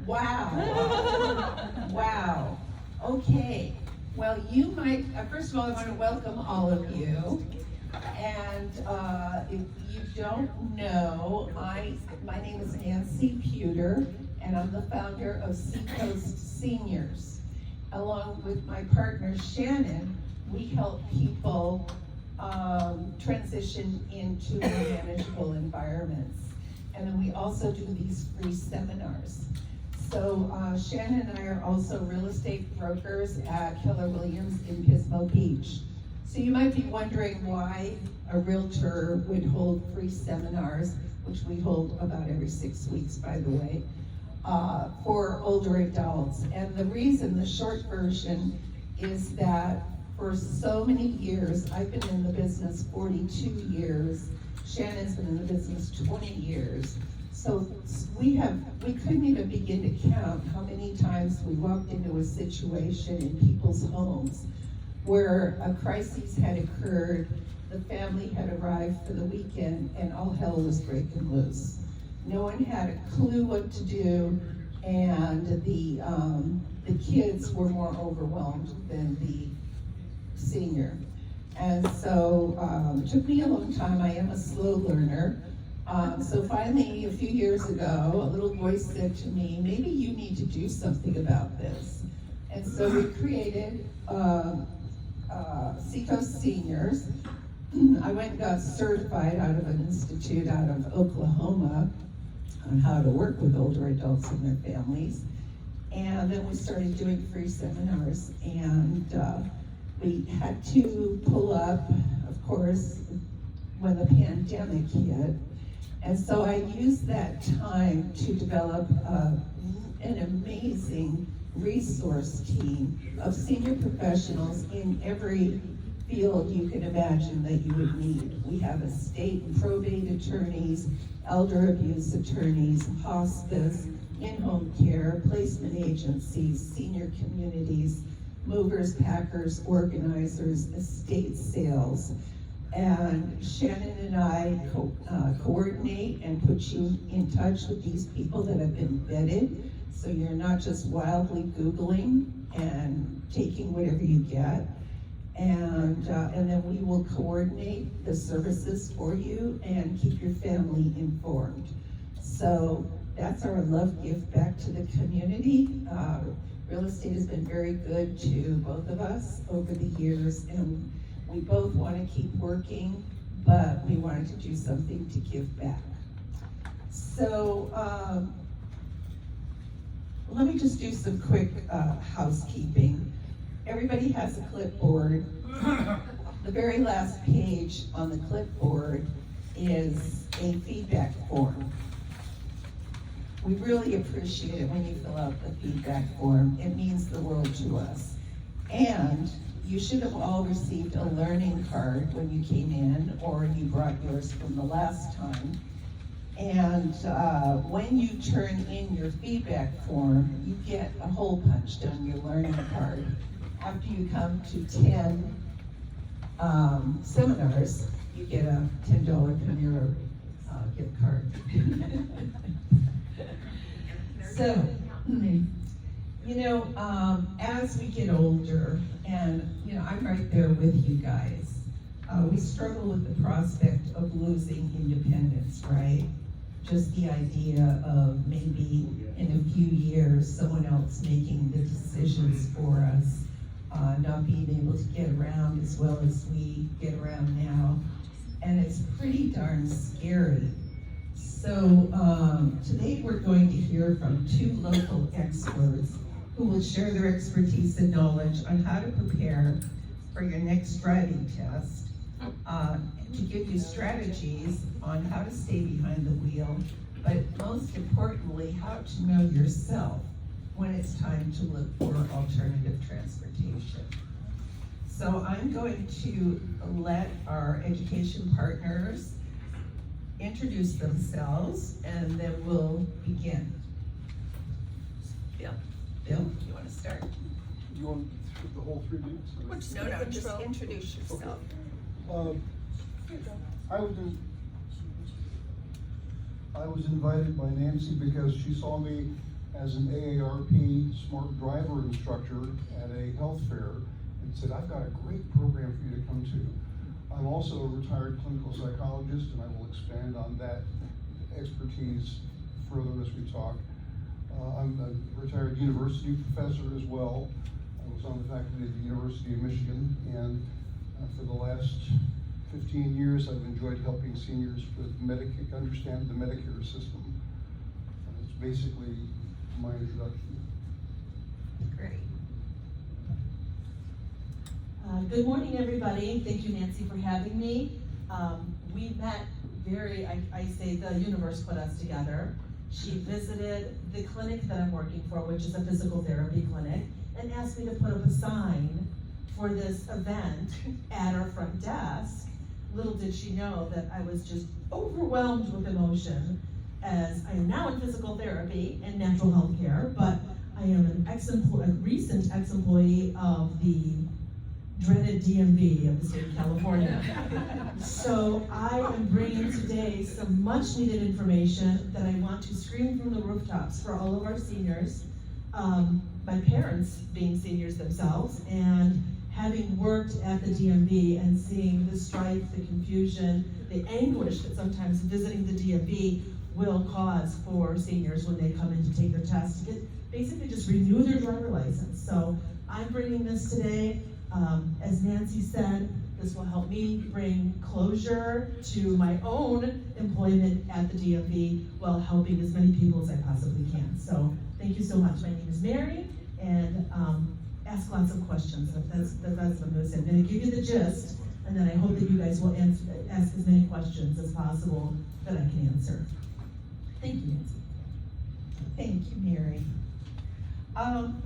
Wow. Wow. Okay. Well, you might, first of all, I want to welcome all of you. And if you don't know, my name is Nancy Puder, and I'm the founder of Seacoast Seniors. Along with my partner Shannon, we help people transition into more manageable environments. And then we also do these free seminars. So Shannon and I are also real estate brokers at Keller Williams in Pismo Beach. So you might be wondering why a realtor would hold free seminars, which we hold about every 6 weeks, by the way, for older adults. And the reason, the short version, is that for so many years, I've been in the business 42 years, Shannon's been in the business 20 years. So we couldn't even begin to count how many times we walked into a situation in people's homes where a crisis had occurred, the family had arrived for the weekend, and all hell was breaking loose. No one had a clue what to do, and the kids were more overwhelmed than the senior. And so it took me a long time. I am a slow learner. So finally, a few years ago, a little voice said to me, maybe you need to do something about this. And so we created Seacoast Seniors. I went and got certified out of an institute out of Oklahoma on how to work with older adults and their families. And then we started doing free seminars. And we had to pull up, of course, when the pandemic hit. And so I used that time to develop an amazing resource team of senior professionals in every field you can imagine that you would need. We have estate and probate attorneys, elder abuse attorneys, hospice, in-home care, placement agencies, senior communities, movers, packers, organizers, estate sales. And Shannon and I coordinate and put you in touch with these people that have been vetted, so you're not just wildly Googling and taking whatever you get. And then we will coordinate the services for you and keep your family informed. So that's our love gift back to the community. Real estate has been very good to both of us over the years, and we both want to keep working, but we wanted to do something to give back. So let me just do some quick housekeeping. Everybody has a clipboard. The very last page on the clipboard is a feedback form. We really appreciate it when you fill out the feedback form. It means the world to us. And you should have all received a learning card when you came in, or you brought yours from the last time. And when you turn in your feedback form, you get a hole punched on your learning card. After you come to 10 seminars, you get a $10 Panera gift card. So, you know, as we get older, and you know, I'm right there with you guys, we struggle with the prospect of losing independence, right? Just the idea of maybe in a few years, someone else making the decisions for us, not being able to get around as well as we get around now. And it's pretty darn scary. So today we're going to hear from two local experts who will share their expertise and knowledge on how to prepare for your next driving test, to give you strategies on how to stay behind the wheel, but most importantly, how to know yourself when it's time to look for alternative transportation. So I'm going to let our education partners introduce themselves, and then we'll begin. Bill, you want to start? You want the whole 3 minutes? No, just introduce yourself. I was invited by Nancy because she saw me as an AARP smart driver instructor at a health fair and said, I've got a great program for you to come to. I'm also a retired clinical psychologist, and I will expand on that expertise further as we talk. I'm a retired university professor as well. I was on the faculty at the University of Michigan, and for the last 15 years I've enjoyed helping seniors with understand the Medicare system. It's basically my introduction. Great. Good morning, everybody. Thank you, Nancy, for having me. We met I say the universe put us together. She visited the clinic that I'm working for, which is a physical therapy clinic, and asked me to put up a sign for this event at our front desk. Little did she know that I was just overwhelmed with emotion, as I am now in physical therapy and natural health care, but I am a recent ex-employee of the dreaded DMV of the state of California. So I am bringing today some much needed information that I want to scream from the rooftops for all of our seniors, my parents being seniors themselves, and having worked at the DMV and seeing the strife, the confusion, the anguish that sometimes visiting the DMV will cause for seniors when they come in to take their test to basically just renew their driver license. So I'm bringing this today. As Nancy said, this will help me bring closure to my own employment at the DMV while helping as many people as I possibly can. So thank you so much. My name is Mary, and ask lots of questions. That's what I'm going to say. I'm going to give you the gist, and then I hope that you guys will ask as many questions as possible that I can answer. Thank you, Nancy. Thank you, Mary.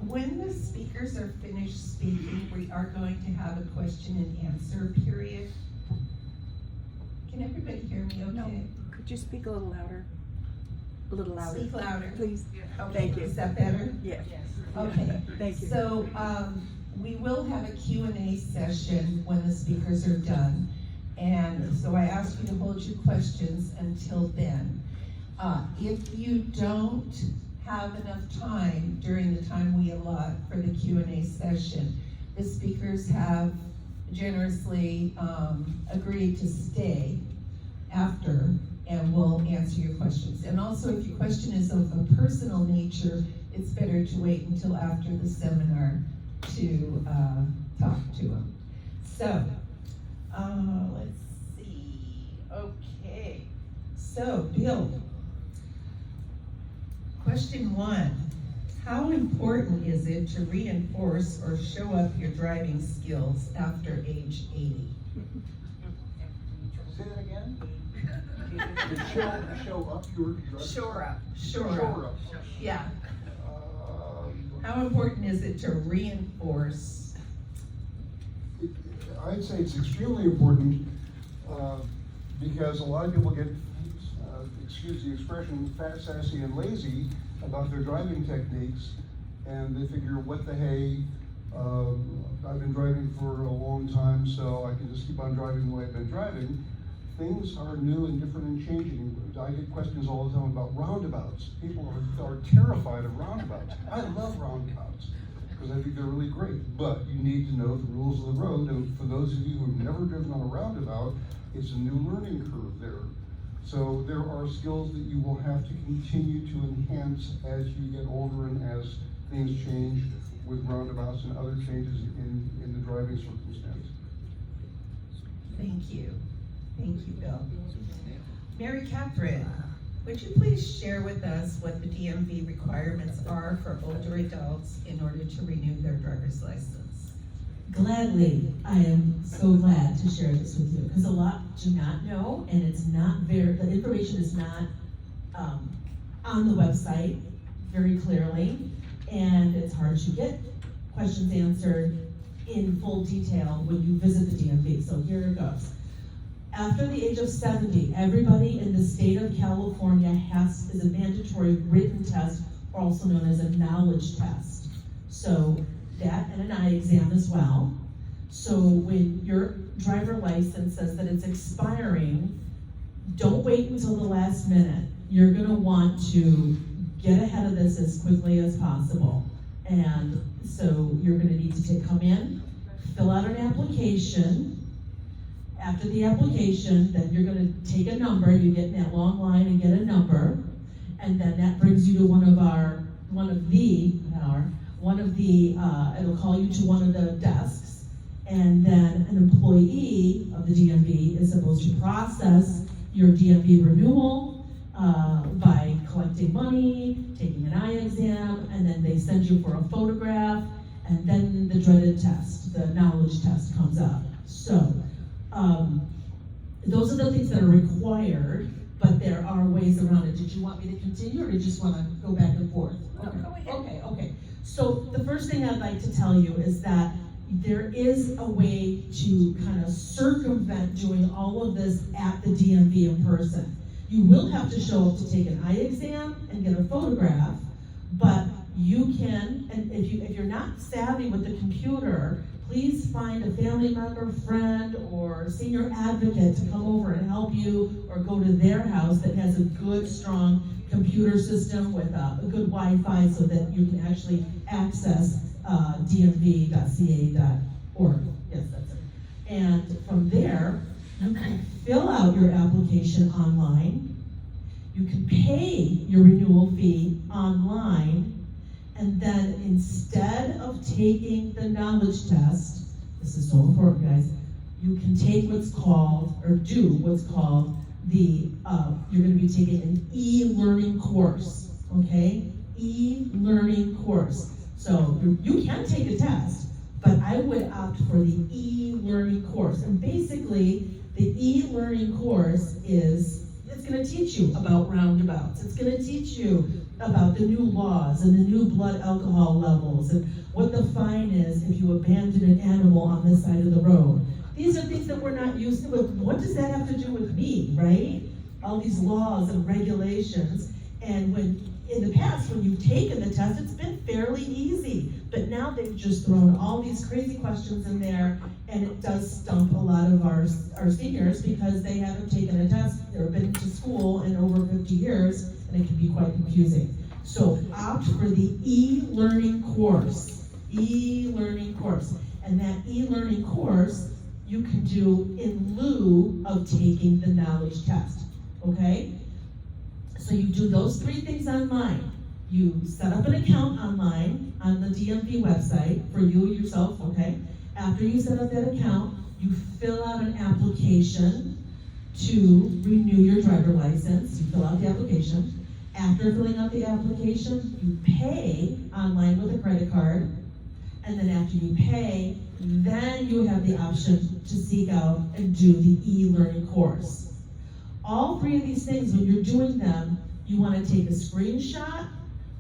When the speakers are finished speaking, we are going to have a question and answer period. Can everybody hear me okay? No. Could you speak a little louder? A little louder. Speak louder. Please. Okay, Thank you. is that better? Yes. Okay. Thank you. So we will have a Q&A session when the speakers are done. And so I ask you to hold your questions until then. If you don't have enough time during the time we allot for the Q&A session, the speakers have generously agreed to stay after, and we'll answer your questions. And also, if your question is of a personal nature, it's better to wait until after the seminar to talk to them. So, let's see. Okay. So, Bill, question 1. How important is it to reinforce or show up your driving skills after age 80? Say that again? To show up your drug. Shore up. Shore up. Yeah. How important is it to reinforce? I'd say it's extremely important because a lot of people get, excuse the expression, fat, sassy, and lazy about their driving techniques, and they figure, what the hey, I've been driving for a long time, so I can just keep on driving the way I've been driving. Things are new and different and changing. I get questions all the time about roundabouts. People are terrified of roundabouts. I love roundabouts because I think they're really great, but you need to know the rules of the road, and for those of you who have never driven on a roundabout, it's a new learning curve there. So there are skills that you will have to continue to enhance as you get older and as things change with roundabouts and other changes in the driving circumstance. Thank you. Thank you, Bill. Mary Catherine, would you please share with us what the DMV requirements are for older adults in order to renew their driver's license? Gladly, I am so glad to share this with you, because a lot do not know, and it's not the information is not on the website very clearly, and it's hard to get questions answered in full detail when you visit the DMV. So here it goes. After the age of 70, everybody in the state of California is a mandatory written test, also known as a knowledge test. So that and an eye exam as well. So when your driver license says that it's expiring, don't wait until the last minute. You're gonna want to get ahead of this as quickly as possible. And so you're gonna need to come in, fill out an application. After the application, then you're gonna take a number, you get in that long line and get a number, and then that brings you to it'll call you to one of the desks, and then an employee of the DMV is supposed to process your DMV renewal by collecting money, taking an eye exam, and then they send you for a photograph, and then the dreaded test, the knowledge test comes up. So, those are the things that are required, but there are ways around it. Did you want me to continue, or did you just want to go back and forth? No, go ahead. Okay. So the first thing I'd like to tell you is that there is a way to kind of circumvent doing all of this at the DMV in person. You will have to show up to take an eye exam and get a photograph, but you can, and if you're not savvy with the computer, please find a family member, friend, or senior advocate to come over and help you, or go to their house that has a good, strong computer system with a good Wi-Fi so that you can actually access dmv.ca.org. Yes, that's it. And from there, you can fill out your application online. You can pay your renewal fee online. And then instead of taking the knowledge test, this is so important, guys, you can take what's called you're going to be taking an e-learning course, okay? E-learning course. So you can take a test, but I would opt for the e-learning course. And basically, the e-learning course it's going to teach you about roundabouts. It's going to teach you about the new laws and the new blood alcohol levels and what the fine is if you abandon an animal on this side of the road. These are things that we're not used to. But what does that have to do with me, right? All these laws and regulations. And in the past, when you've taken the test, it's been fairly easy. But now they've just thrown all these crazy questions in there, and it does stump a lot of our seniors because they haven't taken a test or been to school in over 50 years, and it can be quite confusing. So opt for the e-learning course. E-learning course. And that e-learning course you can do in lieu of taking the knowledge test. Okay? So you do those three things online. You set up an account online on the DMV website for you yourself, okay? After you set up that account, you fill out an application to renew your driver license. You fill out the application. After filling out the application, you pay online with a credit card. And then after you pay, then you have the option to seek out and do the e-learning course. All three of these things, when you're doing them, you want to take a screenshot,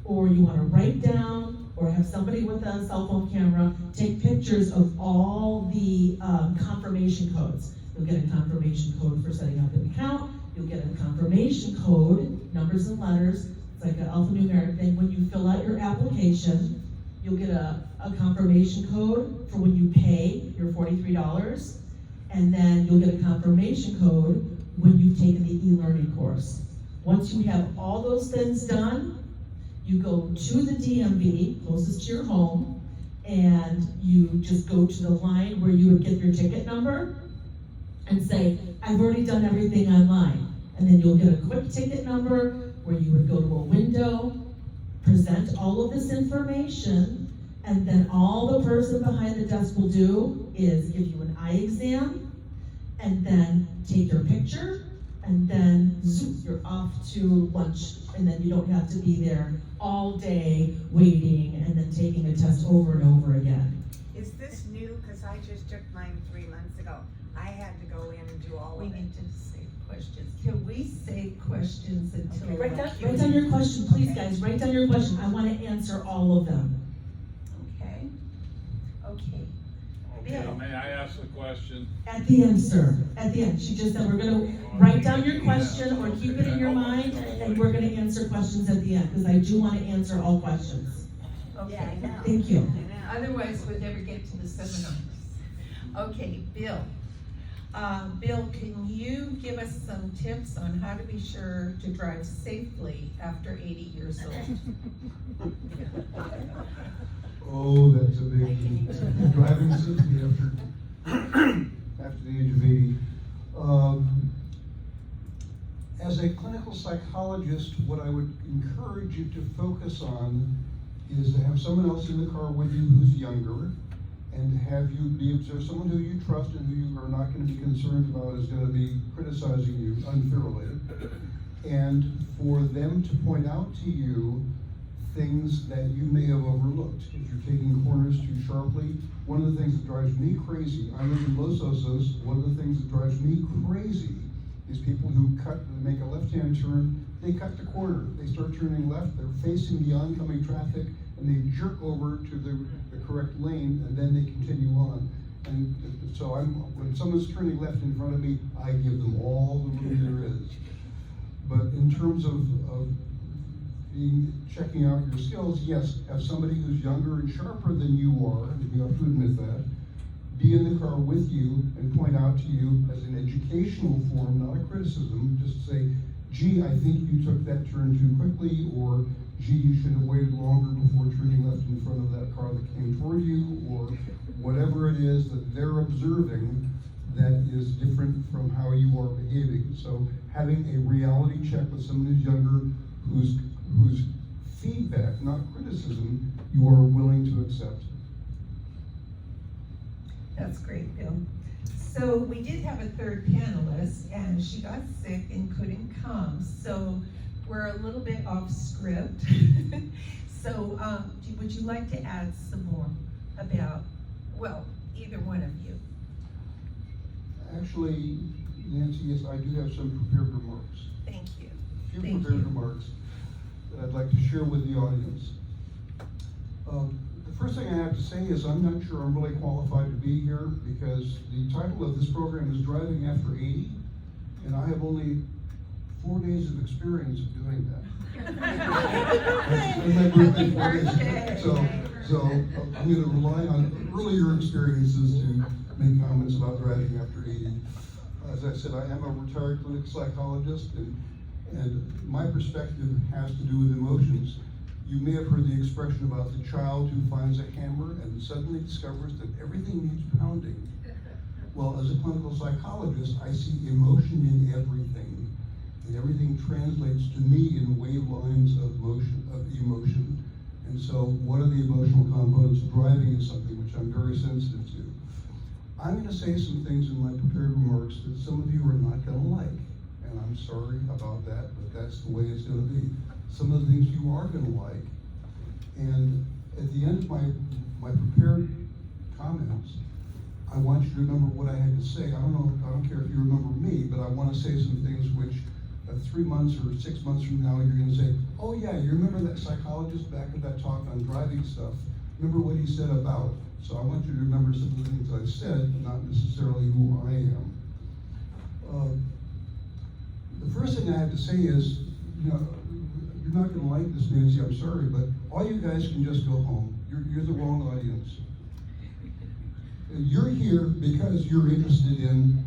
or you want to write down, or have somebody with a cell phone camera take pictures of all the confirmation codes. You'll get a confirmation code for setting up an account. You'll get a confirmation code, numbers and letters. It's like an alphanumeric thing. When you fill out your application, you'll get a confirmation code for when you pay your $43, and then you'll get a confirmation code when you've taken the e-learning course. Once you have all those things done, you go to the DMV closest to your home, and you just go to the line where you would get your ticket number and say, I've already done everything online. And then you'll get a quick ticket number where you would go to a window, present all of this information, and then all the person behind the desk will do is give you an eye exam, and then take your picture, and then zoom, you're off to lunch, and then you don't have to be there all day waiting and then taking a test over and over again. Is this new? Because I just took mine 3 months ago. I had to go in and do all We of it. need to save questions. Can we save questions until? Okay. Write down your question, please, guys. Write down your question. I want to answer all of them. Okay. Okay. Okay, may I ask a question? At the end, sir. At the end. She just said we're going to write down your question or keep it in your mind, and we're going to answer questions at the end, because I do want to answer all questions. Okay. I know. Thank you. Otherwise, we'd never get to the seminars. Okay, Bill. Bill, can you give us some tips on how to be sure to drive safely after 80 years old? Oh, that's a big, driving safely after the age of 80. As a clinical psychologist, what I would encourage you to focus on is to have someone else in the car with you who's younger, and have you be someone who you trust and who you are not going to be concerned about is going to be criticizing you unfairly, and for them to point out to you things that you may have overlooked. If you're taking corners too sharply, one of the things that drives me crazy, I live in Los Osos, one of the things that drives me crazy is people who make a left-hand turn, they cut the corner, they start turning left, they're facing the oncoming traffic, and they jerk over to the correct lane, and then they continue on. And so when someone's turning left in front of me, I give them all the room there is. But in terms of checking out your skills, yes, have somebody who's younger and sharper than you are, and you have to admit that, be in the car with you and point out to you as an educational form, not a criticism, just say, gee, I think you took that turn too quickly, or gee, you should have waited longer before turning left in front of that car that came toward you, or whatever it is that they're observing that is different from how you are behaving. So having a reality check with someone who's younger, whose feedback, not criticism, you are willing to accept. That's great, Bill. So we did have a third panelist, and she got sick and couldn't come. So we're a little bit off script. So would you like to add some more about, well, either one of you? Actually, Nancy, yes, I do have some prepared remarks. Thank you. A few Thank prepared you. remarks that I'd like to share with the audience. The first thing I have to say is I'm not sure I'm really qualified to be here, because the title of this program is Driving After 80, and I have only 4 days of experience of doing that. That's my birthday, 4 days. So I'm going to rely on earlier experiences to make comments about driving after 80. As I said, I am a retired clinical psychologist, and my perspective has to do with emotions. You may have heard the expression about the child who finds a hammer and suddenly discovers that everything needs pounding. Well, as a clinical psychologist, I see emotion in everything, and everything translates to me in wave lines of emotion. And so what are the emotional components? Driving is something which I'm very sensitive to. I'm going to say some things in my prepared remarks that some of you are not going to like, and I'm sorry about that, but that's the way it's going to be. Some of the things you are going to like, and at the end of my prepared comments, I want you to remember what I had to say. I don't care if you remember me, but I want to say some things which 3 months or 6 months from now, you're going to say, oh yeah, you remember that psychologist back at that talk on driving stuff? Remember what he said about? So I want you to remember some of the things I said, not necessarily who I am. The first thing I have to say is, you're not going to like this, Nancy, I'm sorry, but all you guys can just go home. You're the wrong audience. You're here because you're interested in,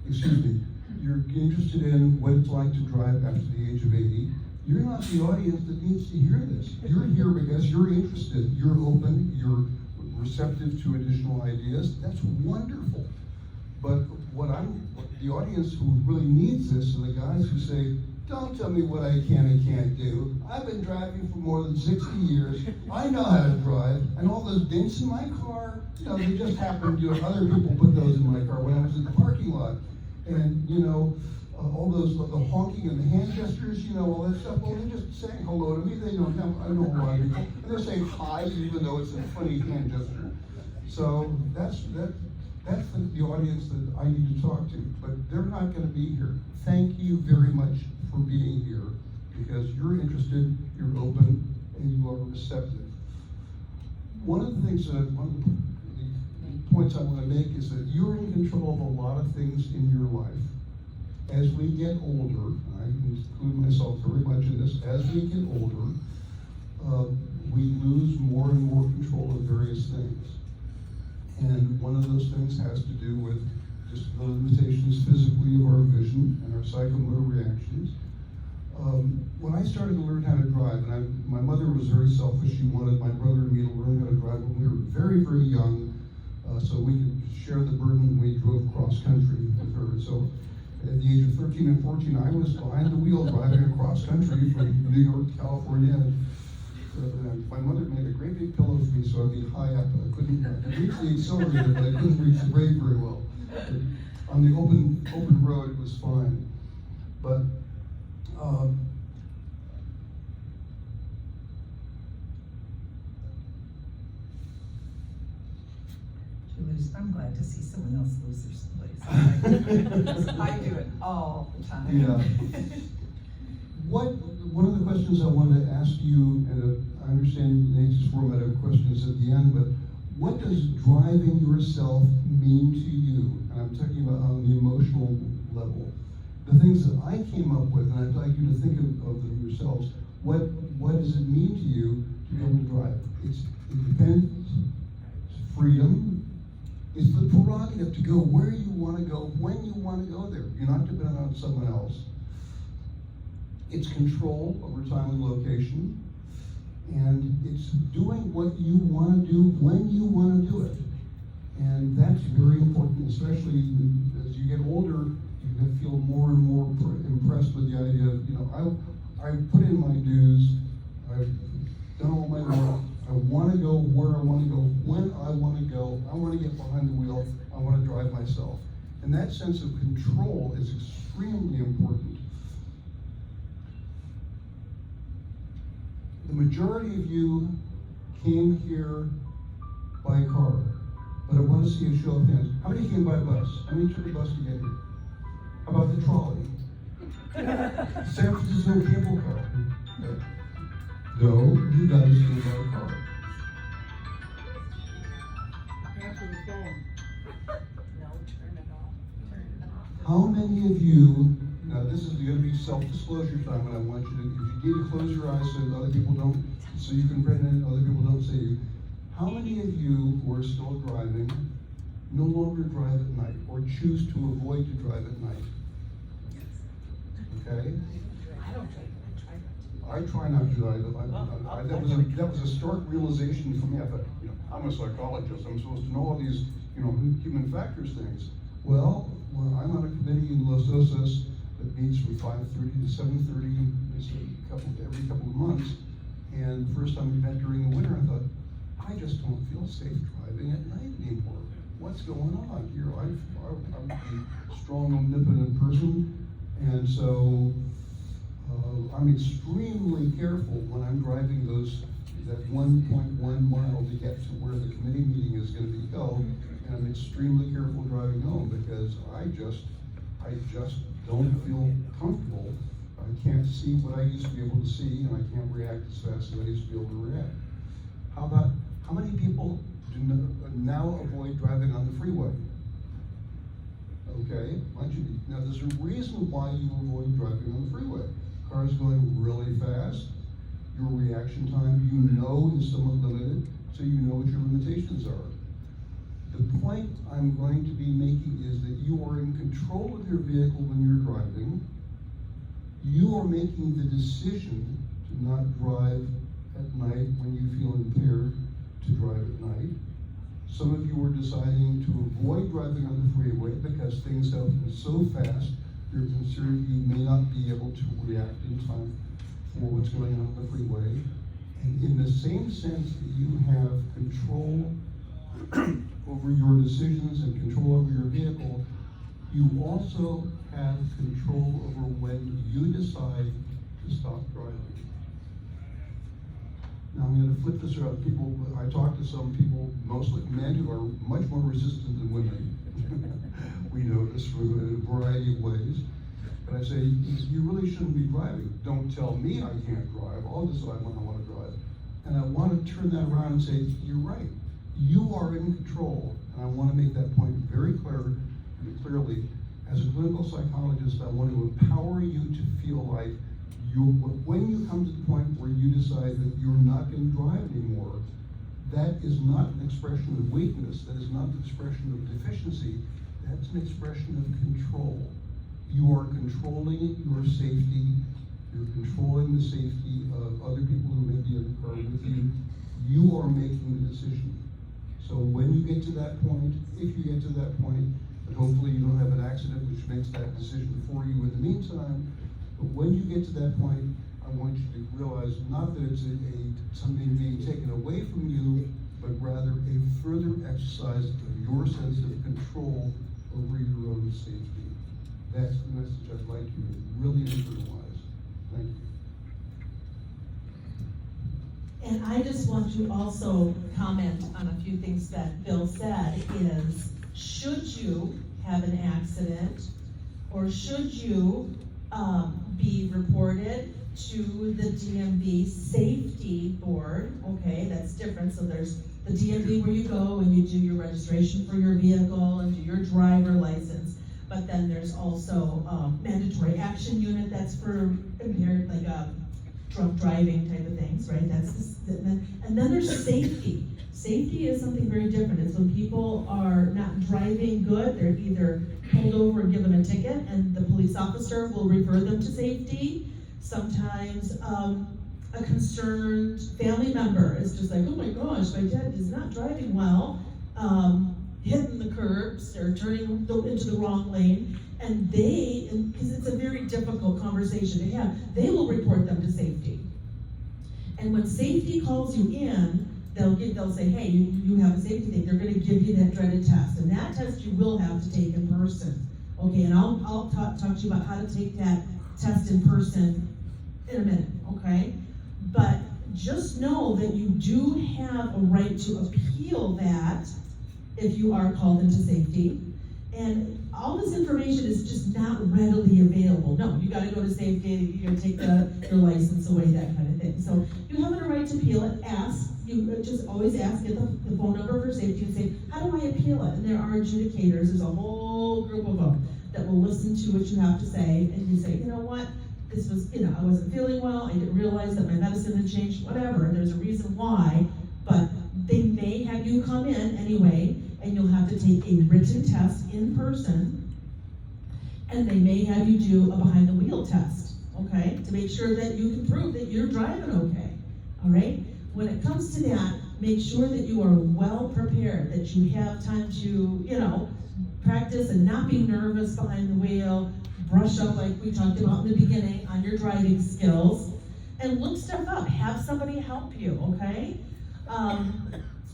excuse me, you're interested in what it's like to drive after the age of 80. You're not the audience that needs to hear this. You're here because you're interested, you're open, you're receptive to additional ideas. That's wonderful. But what the audience who really needs this are the guys who say, don't tell me what I can and can't do. I've been driving for more than 60 years. I know how to drive. And all those dents in my car, they just happened, other people put those in my car when I was in the parking lot. And, all those, the honking and the hand gestures, all that stuff. Well, they're just saying hello to me. They don't know, I know a lot of people. And they're saying hi, even though it's a funny hand gesture. So that's the audience that I need to talk to, but they're not going to be here. Thank you very much for being here, because you're interested, you're open, and you are receptive. One of the points I want to make is that you're in control of a lot of things in your life. As we get older, I include myself very much in this, as we get older, we lose more and more control of various things. And one of those things has to do with just the limitations physically of our vision and our psychomotor reactions. When I started to learn how to drive, and my mother was very selfish. She wanted my brother and me to learn how to drive when we were very, very young, so we could share the burden when we drove cross country with her. So at the age of 13 and 14, I was behind the wheel driving across country from New York to California. My mother made a great big pillow for me so I'd be high up. I could reach the accelerator, but I couldn't reach the brake very well. But on the open road, it was fine. But I'm glad to see someone else lose their place. I do it all the time. yeah. One of the questions I wanted to ask you, and I understand Nancy's format of questions at the end, but what does driving yourself mean to you? And I'm talking about on the emotional level. The things that I came up with, and I'd like you to think of them yourselves. What does it mean to you to be able to drive? It depends. It's freedom. It's the prerogative to go where you want to go, when you want to go there. You're not dependent on someone else. It's control over time and location. And it's doing what you want to do when you want to do it. And that's very important, especially as you get older, you can feel more and more impressed with the idea of, I put in my dues, I've done all my work, I want to go where I want to go, when I want to go, I want to get behind the wheel, I want to drive myself. And that sense of control is extremely important. The majority of you came here by car, but I want to see a show of hands. How many came by bus? How many took a bus to get here? How about the trolley? San Francisco cable car. Okay. No, you guys came by car. Answer the phone. No, turn it off. Turn it off. How many of you, now this is going to be self-disclosure time, and I want you to, if you need to close your eyes so that other people don't, so you can print it, other people don't see you. How many of you who are still driving no longer drive at night, or choose to avoid to drive at night? Okay? I don't drive, I try not to drive. That was a stark realization for me. I thought, I'm a psychologist. I'm supposed to know all these, human factors things. Well, I'm on a committee in Los Osos that meets from 5:30 to 7:30 every couple of months. And the first time we met during the winter, I thought, I just don't feel safe driving at night anymore. What's going on here? I'm a strong, omnipotent person, and so I'm extremely careful when I'm driving that 1.1 mile to get to where the committee meeting is going to be held, and I'm extremely careful driving home because I just don't feel comfortable. I can't see what I used to be able to see, and I can't react as fast as I used to be able to react. How many people do now avoid driving on the freeway? Okay, bunch of you. Now there's a reason why you avoid driving on the freeway. Cars going really fast, your reaction time is somewhat limited, so you know what your limitations are. The point I'm going to be making is that you are in control of your vehicle when you're driving. You are making the decision to not drive at night when you feel impaired to drive at night. Some of you are deciding to avoid driving on the freeway because things have been so fast, you're concerned you may not be able to react in time for what's going on the freeway. And in the same sense that you have control over your decisions and control over your vehicle, you also have control over when you decide to stop driving. Now I'm going to flip this around. I talk to some people, mostly men, who are much more resistant than women. We know this for a variety of ways. But I say, you really shouldn't be driving. Don't tell me I can't drive. I'll decide when I want to drive. And I want to turn that around and say, you're right. You are in control. And I want to make that point very clearly. As a clinical psychologist, I want to empower you to feel like when you come to the point where you decide that you're not going to drive anymore, that is not an expression of weakness. That is not an expression of deficiency. That's an expression of control. You are controlling your safety. You're controlling the safety of other people who may be in the car with you. You are making the decision. So when you get to that point, if you get to that point, and hopefully you don't have an accident which makes that decision for you in the meantime, but when you get to that point, I want you to realize not that it's something being taken away from you, but rather a further exercise of your sense of control over your own safety. That's the message I'd like you to really internalize. Thank you. And I just want to also comment on a few things that Bill said is, should you have an accident, or should you be reported to the DMV safety board? Okay, that's different. So there's the DMV where you go and you do your registration for your vehicle and do your driver license. But then there's also mandatory action unit that's for impaired, like drunk driving type of things, right? And then there's safety. Safety is something very different. It's when people are not driving good, they're either pulled over and given a ticket, and the police officer will refer them to safety. Sometimes a concerned family member is just like, oh my gosh, my dad is not driving well, hitting the curbs or turning into the wrong lane, and because it's a very difficult conversation to have, they will report them to safety. And when safety calls you in, they'll say, hey, you have a safety thing. They're going to give you that dreaded test, and that test you will have to take in person. Okay, and I'll talk to you about how to take that test in person in a minute. Okay, but just know that you do have a right to appeal that if you are called into safety. And all this information is just not readily available. No, you got to go to safety, you got to take your license away, that kind of thing. So you have a right to appeal it. You just always ask, get the phone number for safety and say, how do I appeal it? And there are adjudicators, there's a whole group of them that will listen to what you have to say, and you say, you know what, this was, I wasn't feeling well, I didn't realize that my medicine had changed, whatever, there's a reason why, but they may have you come in anyway, and you'll have to take a written test in person, and they may have you do a behind the wheel test, okay, to make sure that you can prove that you're driving okay, all right? When it comes to that, make sure that you are well prepared, that you have time to, practice and not be nervous behind the wheel, brush up like we talked about in the beginning on your driving skills, and look stuff up. Have somebody help you, okay?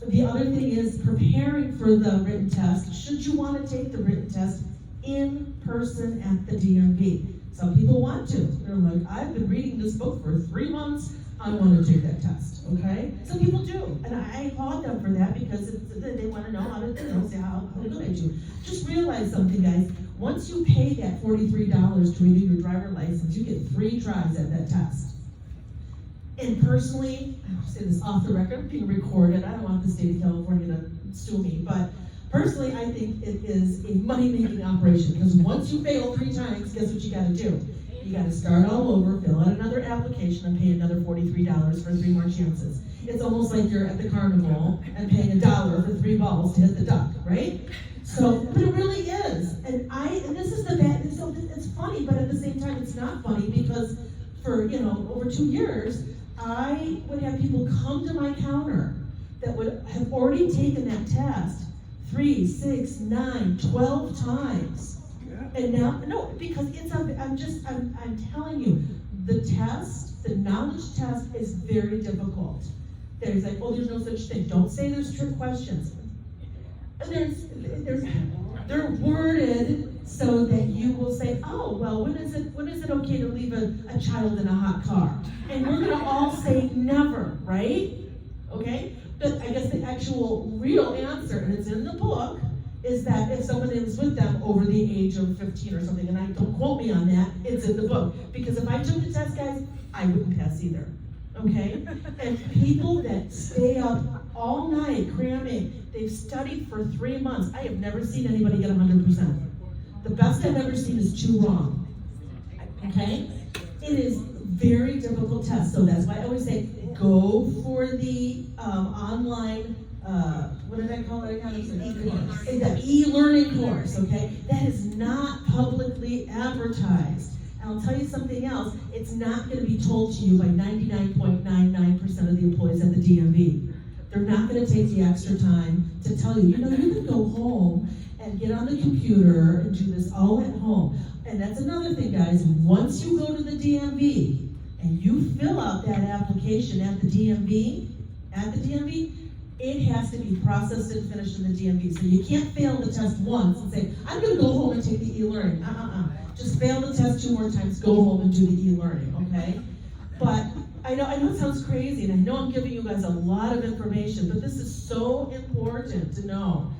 The other thing is preparing for the written test. Should you want to take the written test in person at the DMV? Some people want to. They're like, I've been reading this book for 3 months. I want to take that test, okay? Some people do, and I applaud them for that because they want to know how to say how good I do. Just realize something, guys. Once you pay that $43 to renew your driver license, you get 3 tries at that test. And personally, I'll say this off the record, being recorded, I don't want the state of California to sue me, but personally, I think it is a money-making operation, because once you fail 3 times, guess what you gotta do? You gotta start all over, fill out another application, and pay another $43 for 3 more chances. It's almost like you're at the carnival and paying $1 for 3 balls to hit the duck, right? So, but it really is. And this is the bad, so it's funny, but at the same time, it's not funny, because for, over 2 years, I would have people come to my counter that would have already taken that test 3, 6, 9, 12 times. And now, no, because I'm telling you, the knowledge test is very difficult. There's like, there's no such thing. Don't say there's trick questions. They're worded so that you will say, oh, well, when is it okay to leave a child in a hot car? And we're gonna all say never, right? Okay? But I guess the actual real answer, and it's in the book, is that if someone is with them over the age of 15 or something, and I don't quote me on that, it's in the book. Because if I took the test, guys, I wouldn't pass either. Okay? And people that stay up all night cramming, they've studied for 3 months. I have never seen anybody get 100%. The best I've ever seen is 2 wrong. Okay? It is very difficult test, so that's why I always say go for the online what did I call it again? E-course. It's an e-learning course, okay? That is not publicly advertised. And I'll tell you something else, it's not gonna be told to you by 99.99% of the employees at the DMV. They're not gonna take the extra time to tell you, you know, you can go home and get on the computer and do this all at home. And that's another thing, guys, once you go to the DMV and you fill out that application at the DMV, it has to be processed and finished in the DMV. So you can't fail the test once and say, I'm gonna go home and take the e-learning. Just fail the test 2 more times, go home and do the e-learning, okay? But I know it sounds crazy, and I know I'm giving you guys a lot of information, but this is so important to know.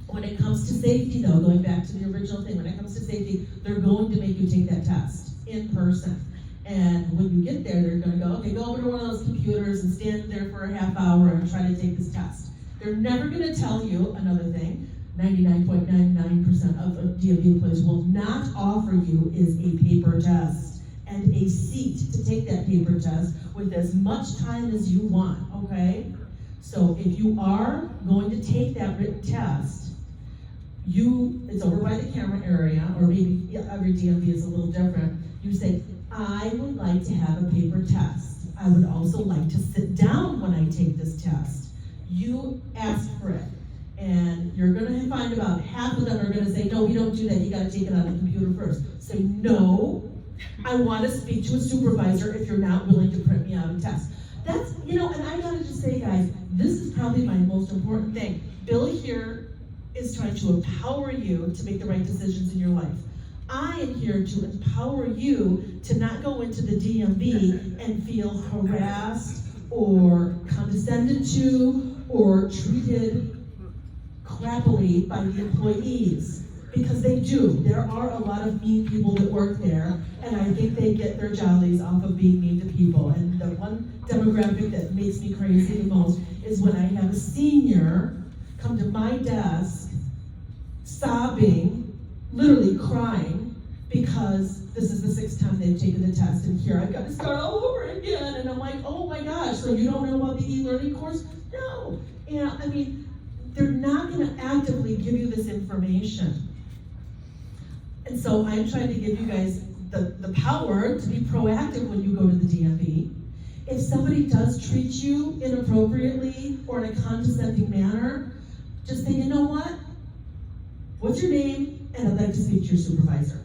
When it comes to safety though, going back to the original thing, when it comes to safety, they're going to make you take that test in person. And when you get there, they're gonna go, okay, go over to one of those computers and stand there for a half hour and try to take this test. They're never gonna tell you, another thing, 99.99% of DMV employees will not offer you is a paper test and a seat to take that paper test with as much time as you want, okay? So if you are going to take that written test, it's over by the camera area, or maybe every DMV is a little different. You say, I would like to have a paper test. I would also like to sit down when I take this test. You ask for it. And you're gonna find about half of them are gonna say, no, we don't do that, you gotta take it on the computer first. Say, no, I wanna speak to a supervisor if you're not willing to print me out a test. That's, and I gotta just say, guys, this is probably my most important thing. Billy here is trying to empower you to make the right decisions in your life. I am here to empower you to not go into the DMV and feel harassed or condescended to or treated crappily by the employees, because they do. There are a lot of mean people that work there, and I think they get their jollies off of being mean to people. And the one demographic that makes me crazy the most is when I have a senior come to my desk sobbing, literally crying, because this is the 6th time they've taken the test, and here I've got to start all over again. And I'm like, oh my gosh, so you don't know about the e-learning course? No. They're not going to actively give you this information. And so I'm trying to give you guys the power to be proactive when you go to the DMV. If somebody does treat you inappropriately or in a condescending manner, just say, you know what? What's your name? And I'd like to speak to your supervisor.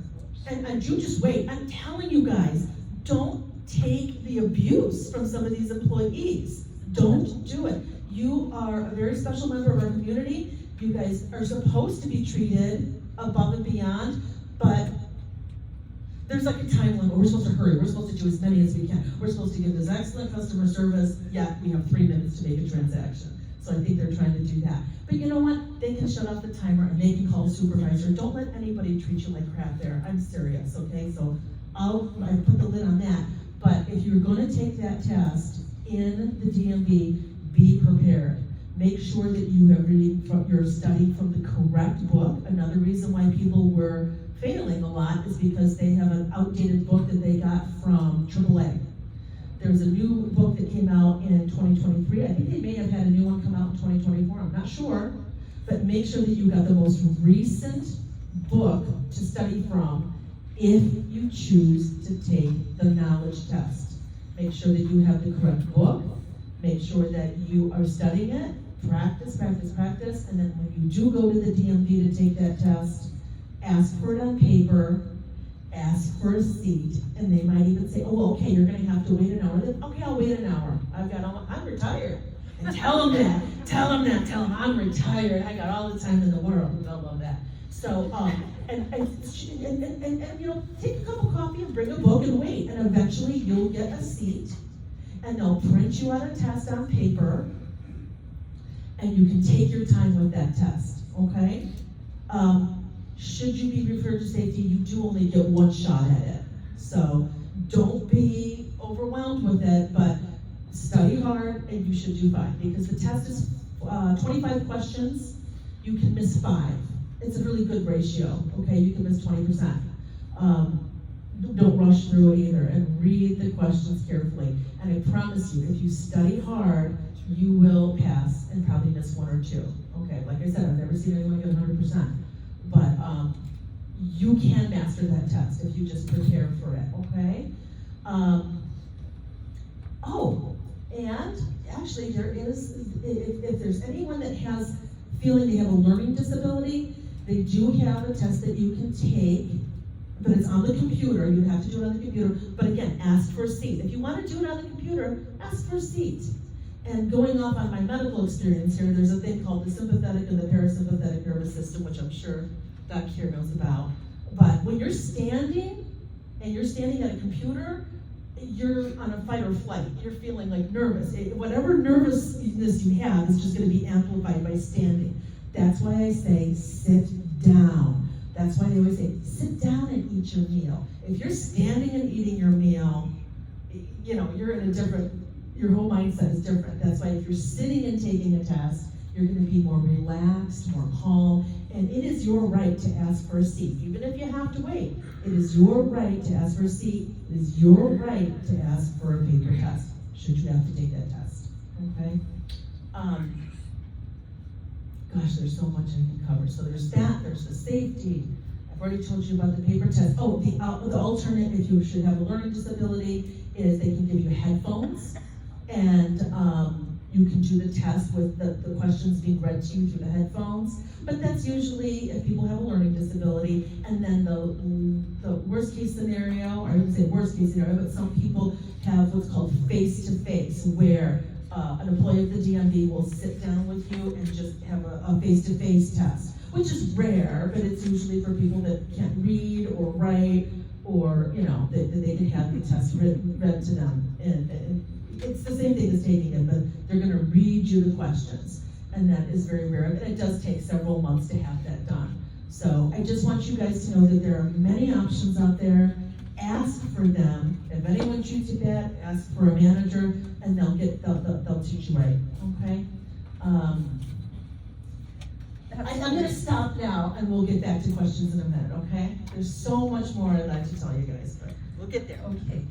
And you just wait. I'm telling you guys, don't take the abuse from some of these employees. Don't do it. You are a very special member of our community. You guys are supposed to be treated above and beyond, but there's like a time limit. We're supposed to hurry. We're supposed to do as many as we can. We're supposed to give this excellent customer service, yet we have 3 minutes to make a transaction. So I think they're trying to do that. But you know what? They can shut off the timer and they can call a supervisor. Don't let anybody treat you like crap there. I'm serious, okay? So I put the lid on that. But if you're going to take that test in the DMV, be prepared. Make sure that you're studying from the correct book. Another reason why people were failing a lot is because they have an outdated book that they got from AAA. There's a new book that came out in 2023. I think they may have had a new one come out in 2024. I'm not sure. But make sure that you got the most recent book to study from if you choose to take the knowledge test. Make sure that you have the correct book. Make sure that you are studying it. Practice, practice, practice. And then when you do go to the DMV to take that test, ask for it on paper. Ask for a seat, and they might even say, oh, okay, you're gonna have to wait an hour. Then, okay, I'll wait an hour. I'm retired. And tell them that, I'm retired. I got all the time in the world. They'll love that. So, and take a cup of coffee and bring a book and wait, and eventually you'll get a seat, and they'll print you out a test on paper, and you can take your time with that test, okay? Should you be referred to safety, you do only get one shot at it. So don't be overwhelmed with it, but study hard and you should do fine, because the test is 25 questions, you can miss 5. It's a really good ratio, okay? You can miss 20%. don't rush through it either, and read the questions carefully. And I promise you, if you study hard, you will pass and probably miss one or two. Okay, like I said, I've never seen anyone get 100%. But you can master that test if you just prepare for it, okay? And actually there is, if there's anyone that has feeling they have a learning disability, they do have a test that you can take, but it's on the computer. You have to do it on the computer. But again, ask for a seat. If you want to do it on the computer, ask for a seat. And going off on my medical experience here, there's a thing called the sympathetic and the parasympathetic nervous system, which I'm sure Doc here knows about. But when you're standing, and you're standing at a computer, you're on a fight or flight. You're feeling like nervous. Whatever nervousness you have is just going to be amplified by standing. That's why I say sit down. That's why they always say sit down and eat your meal. If you're standing and eating your meal, you know, you're in a different, your whole mindset is different. That's why if you're sitting and taking a test, you're going to be more relaxed, more calm, and it is your right to ask for a seat. Even if you have to wait, it is your right to ask for a seat. It is your right to ask for a paper test, should you have to take that test, okay? Gosh, there's so much I can cover. So there's that, there's the safety. I've already told you about the paper test. Oh, the alternate, if you should have a learning disability, is they can give you headphones, and you can do the test with the questions being read to you through the headphones. But that's usually if people have a learning disability. And then the worst case scenario, or I wouldn't say worst case scenario, but some people have what's called face-to-face, where an employee of the DMV will sit down with you and just have a face-to-face test, which is rare, but it's usually for people that can't read or write, or, you know, that they can have the test read to them. And it's the same thing as taking it, but they're going to read you the questions, and that is very rare, and it does take several months to have that done. So I just want you guys to know that there are many options out there. Ask for them. If anyone shoots you bad, ask for a manager, and they'll teach you right. Okay. I'm going to stop now, and we'll get back to questions in a minute. Okay. There's so much more I'd like to tell you guys, but we'll get there. Okay,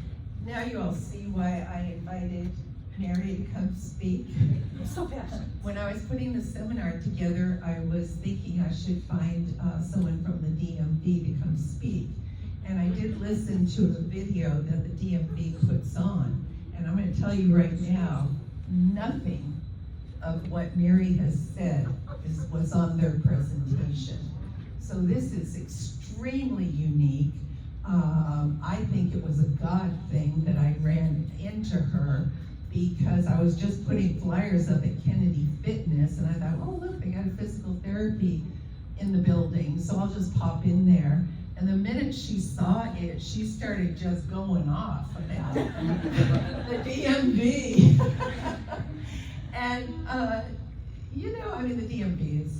now you all see why I invited Mary to come speak. I'm so passionate. When I was putting the seminar together, I was thinking I should find someone from the DMV to come speak. And I did listen to a video that the DMV puts on. And I'm going to tell you right now, nothing of what Mary has said was on their presentation. So this is extremely unique. I think it was a God thing that I ran into her, because I was just putting flyers up at Kennedy Fitness, and I thought, oh look, they got a physical therapy in the building, so I'll just pop in there. And the minute she saw it, she started just going off about the DMV. And you know, I mean, the DMV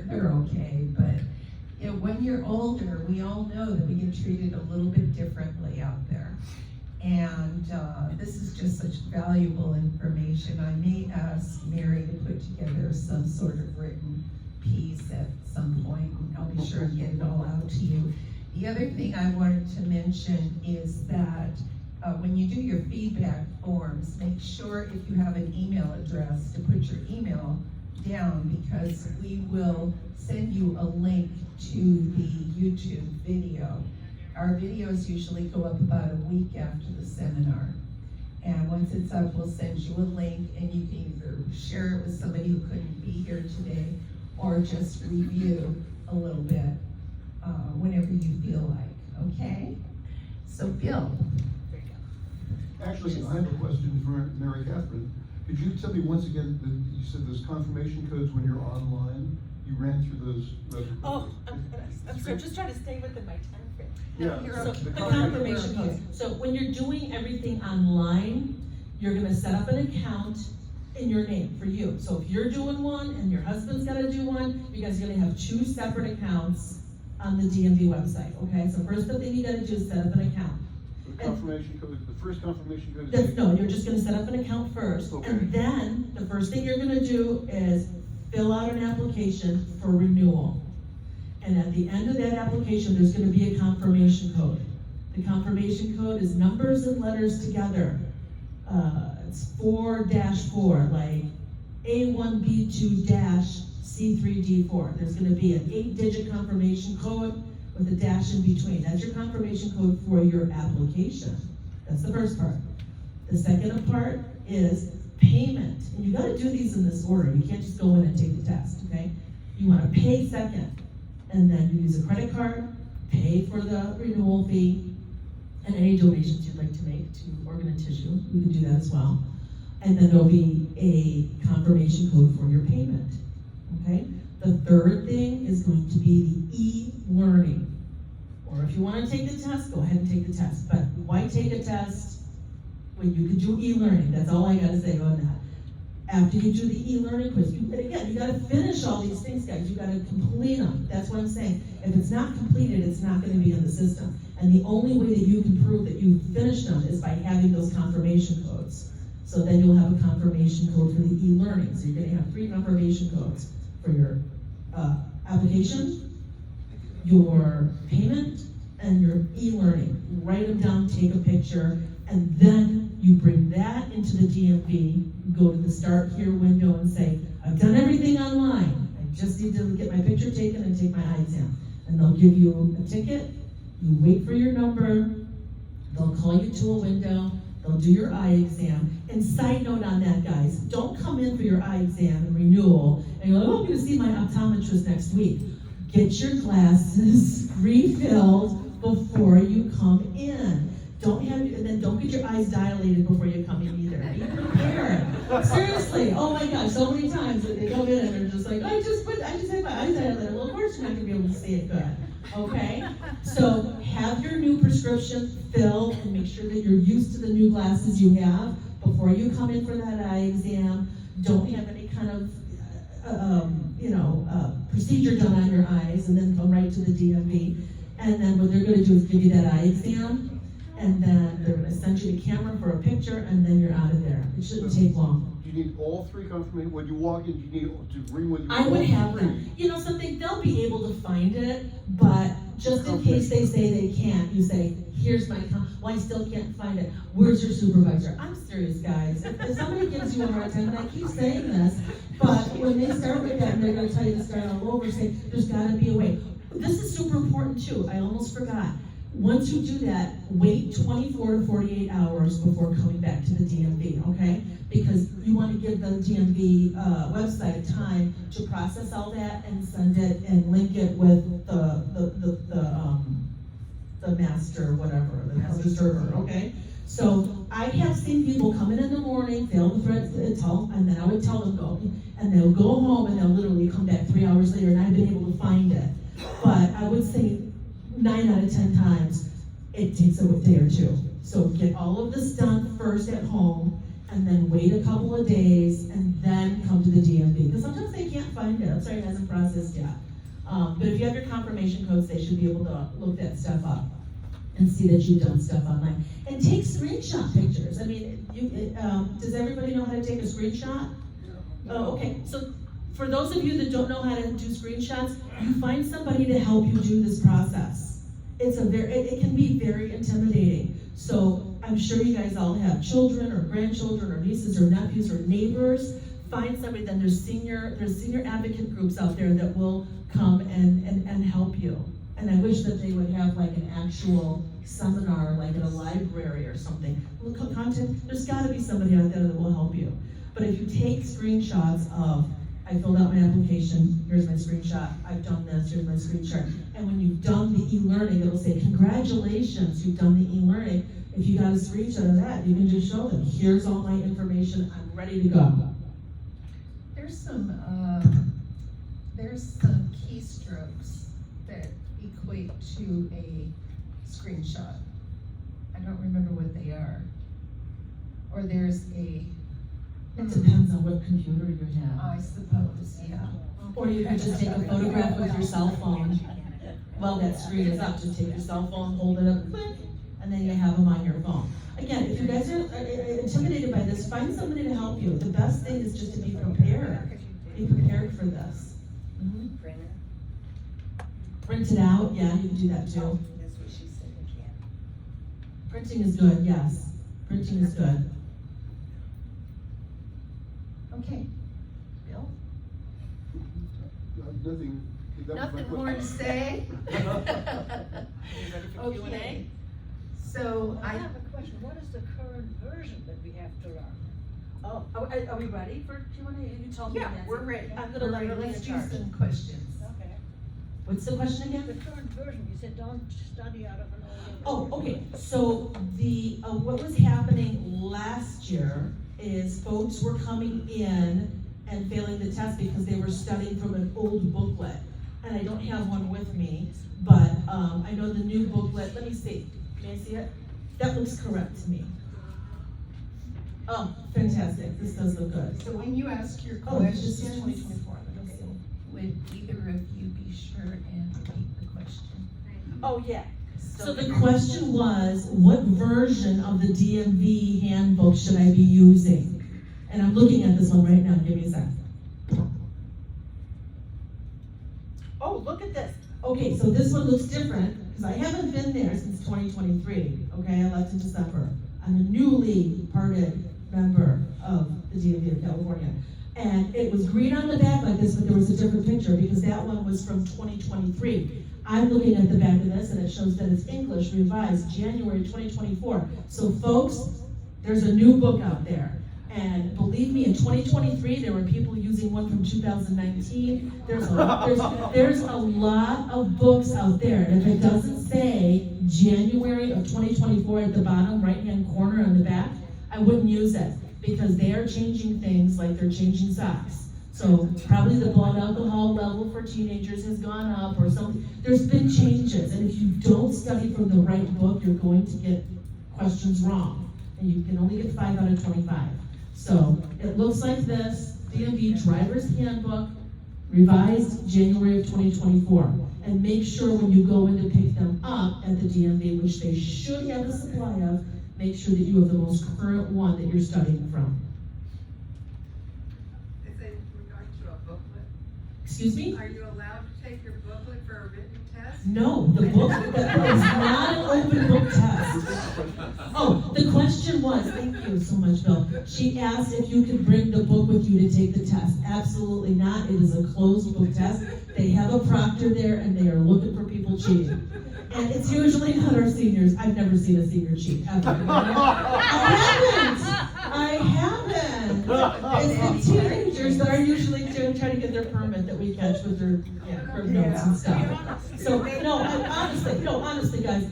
they're okay, but you know, when you're older, we all know that we get treated a little bit differently out there. And this is just such valuable information. I may ask Mary to put together some sort of written piece at some point, and I'll be sure to get it all out to you. The other thing I wanted to mention is that when you do your feedback forms, make sure if you have an email address to put your email down, because we will send you a link to the YouTube video. Our videos usually go up about a week after the seminar. And once it's up, we'll send you a link, and you can either share it with somebody who couldn't be here today, or just review a little bit whenever you feel like, okay? So Bill. Actually, I have a question for Mary Catherine. Could you tell me once again, that you said there's confirmation codes when you're online? You ran through those. Oh, I'm sorry, just trying to stay within my time frame. Yeah. So the confirmation codes. So when you're doing everything online, you're gonna set up an account in your name for you. So if you're doing one and your husband's gotta do one, you guys are gonna have two separate accounts on the DMV website, okay? So first thing you gotta do is set up an account. The confirmation code, the first confirmation code is. No, you're just gonna set up an account first, Okay. and then the first thing you're gonna do is fill out an application for renewal. And at the end of that application, there's gonna be a confirmation code. The confirmation code is numbers and letters together. It's 4-4, like A1B2-C3D4. There's gonna be an 8-digit confirmation code with a dash in between. That's your confirmation code for your application. That's the first part. The second part is payment. And you gotta do these in this order. You can't just go in and take the test, okay? You wanna pay second, and then you use a credit card, pay for the renewal fee, and any donations you'd like to make to organ and tissue, you can do that as well. And then there'll be a confirmation code for your payment, okay? The third thing is going to be the e-learning. Or if you wanna take the test, go ahead and take the test. But why take a test when you can do e-learning? That's all I gotta say on that. After you do the e-learning quiz, you gotta finish all these things, guys. You gotta complete them. That's what I'm saying. If it's not completed, it's not gonna be in the system. And the only way that you can prove that you finished them is by having those confirmation codes. So then you'll have a confirmation code for the e-learning. So you're gonna have 3 confirmation codes for your application, your payment, and your e-learning. Write them down, take a picture, and then you bring that into the DMV, go to the Start Here window and say, I've done everything online. I just need to get my picture taken and take my eye exam. And they'll give you a ticket, you wait for your number, they'll call you to a window, they'll do your eye exam. And side note on that, guys, don't come in for your eye exam and renewal, and you're like, oh, I'm gonna see my optometrist next week. Get your glasses refilled before you come in. Don't get your eyes dilated before you come in either. Be prepared. Seriously, oh my gosh, so many times that they come in and they're just like, I just had my eyes dilated. Well, of course you're not gonna be able to see it good. Okay? So have your new prescription filled and make sure that you're used to the new glasses you have before you come in for that eye exam. Don't have any kind of procedure done on your eyes and then come right to the DMV. And then what they're gonna do is give you that eye exam, and then they're gonna send you the camera for a picture, and then you're out of there. It shouldn't take long. Do you need all 3 confirmation? When you walk in, do you need to bring with you? I would have them. You know something, they'll be able to find it, but just in case they say they can't, you say, here's my, well, I still can't find it. Where's your supervisor? I'm serious, guys. If somebody gives you a hard time, and I keep saying this, but when they start with that, and they're gonna tell you to start all over, say, there's gotta be a way. This is super important too, I almost forgot. Once you do that, wait 24 to 48 hours before coming back to the DMV, okay? Because you want to give the DMV website time to process all that and send it and link it with the master, whatever, the master server, okay? So I have seen people come in the morning, fail the threat, and then I would tell them go, and they'll go home and they'll literally come back 3 hours later and I've been able to find it. But I would say 9 out of 10 times, it takes a day or 2. So get all of this done first at home, and then wait a couple of days, and then come to the DMV. Because sometimes they can't find it. I'm sorry, it hasn't processed yet. But if you have your confirmation codes, they should be able to look that stuff up and see that you've done stuff online. And take screenshot pictures. I mean, does everybody know how to take a screenshot? Oh, okay. So for those of you that don't know how to do screenshots, you find somebody to help you do this process. It can be very intimidating. So I'm sure you guys all have children or grandchildren or nieces or nephews or neighbors. Find somebody, then there's senior advocate groups out there that will come and help you. And I wish that they would have like an actual seminar, like at a library or something. There's gotta be somebody out there that will help you. But if you take screenshots of, I filled out my application, here's my screenshot, I've done this, here's my screenshot. And when you've done the e-learning, it'll say, congratulations, you've done the e-learning. If you got a screenshot of that, you can just show them, here's all my information, I'm ready to go. There's some keystrokes that equate to a screenshot. I don't remember what they are. Or there's a... It depends on what computer you have. I suppose, yeah. Or you can just take a photograph with your cell phone. While that screen is up, just take your cell phone, hold it up, click, and then you have them on your phone. Again, if you guys are intimidated by this, find somebody to help you. The best thing is just to be prepared. Be prepared for this. Mm-hmm. Print it out, yeah, you can do that too. That's what she said, you can. Printing is good, yes. Printing is good. Okay. Bill? Nothing. That was my Nothing question. more to say? Ready for Q&A? Okay. So I have a question. What is the current version that we have to learn? Oh, are we ready for Q&A? You told me, Yeah, Nancy. we're ready. I'm gonna let her lead Let's the do charge. some questions. Okay. What's the question The again? current version, you said don't study out of an Oh, older. okay, so the, what was happening last year is folks were coming in and failing the test because they were studying from an old booklet. And I don't have one with me, but, I know the new booklet, let me see, may I see it? That looks correct to me. Oh, fantastic, this does look good. So when you ask your Oh, this is questions, 2024, let me see. would either of you be sure and repeat the question? Oh, yeah. So the question was, what version of the DMV handbook should I be using? And I'm looking at this one right now, give me a sec. Oh, look at this. Okay, so this one looks different, because I haven't been there since 2023, okay? I left in December. I'm a newly parted member of the DMV of California. And it was green on the back like this, but there was a different picture, because that one was from 2023. I'm looking at the back of this, and it shows that it's English revised January 2024. So folks, there's a new book out there. And believe me, in 2023, there were people using one from 2019. There's a lot of books out there. And if it doesn't say January of 2024 at the bottom right-hand corner on the back, I wouldn't use it, because they are changing things like they're changing socks. So probably the blood alcohol level for teenagers has gone up or something. There's been changes, and if you don't study from the right book, you're going to get questions wrong. And you can only get 5 out of 25. So it looks like this, DMV Driver's Handbook, revised January of 2024. And make sure when you go in to pick them up at the DMV, which they should have a supply of, make sure that you have the most current one that you're studying from. Is it in regard to a booklet? Excuse me? Are you allowed to take your booklet for a written test? No, the book is not an open book test. Oh, the question was, thank you so much, Bill. She asked if you could bring the book with you to take the test. Absolutely not. It is a closed book test. They have a proctor there, and they are looking for people cheating. And it's usually not our seniors. I've never seen a senior cheat, ever. I haven't. It's the teenagers that are usually trying to get their permit that we catch with their crib notes and stuff. So, honestly, guys,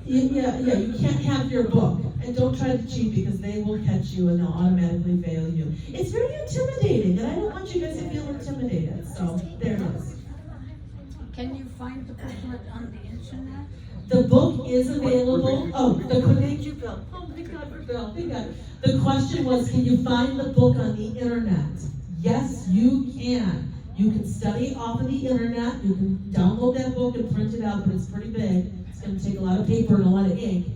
you can't have your book. And don't try to cheat, because they will catch you and they'll automatically fail you. It's very intimidating, and I don't want you guys to feel intimidated. So, there it is. Can you find the booklet on the internet? The book is available. Thank you, Bill. Oh, thank God for Bill. Thank God. The question was, can you find the book on the internet? Yes, you can. You can study off of the internet. You can download that book and print it out, but it's pretty big. It's going to take a lot of paper and a lot of ink.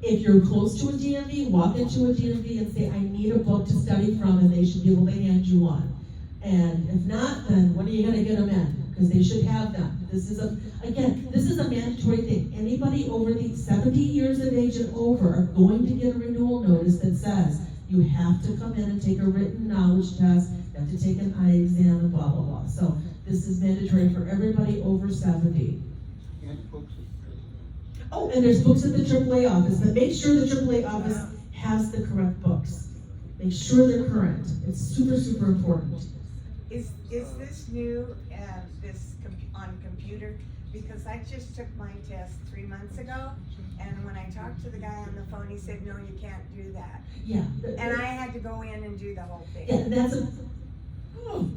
If you're close to a DMV, walk into a DMV and say, I need a book to study from, and they should be able to hand you one. And if not, then when are you going to get them in? Because they should have them. This is a mandatory thing. Anybody over the 70 years of age and over are going to get a renewal notice that says you have to come in and take a written knowledge test, you have to take an eye exam, and blah, blah, blah. So this is mandatory for everybody over 70. And books. Oh, and there's books at the AAA office, but make sure the AAA office has the correct books. Make sure they're current. It's super, super important. Is this new, on computer? Because I just took my test 3 months ago, and when I talked to the guy on the phone, he said, no, you can't do that. Yeah. And I had to go in and do the whole thing. Yeah,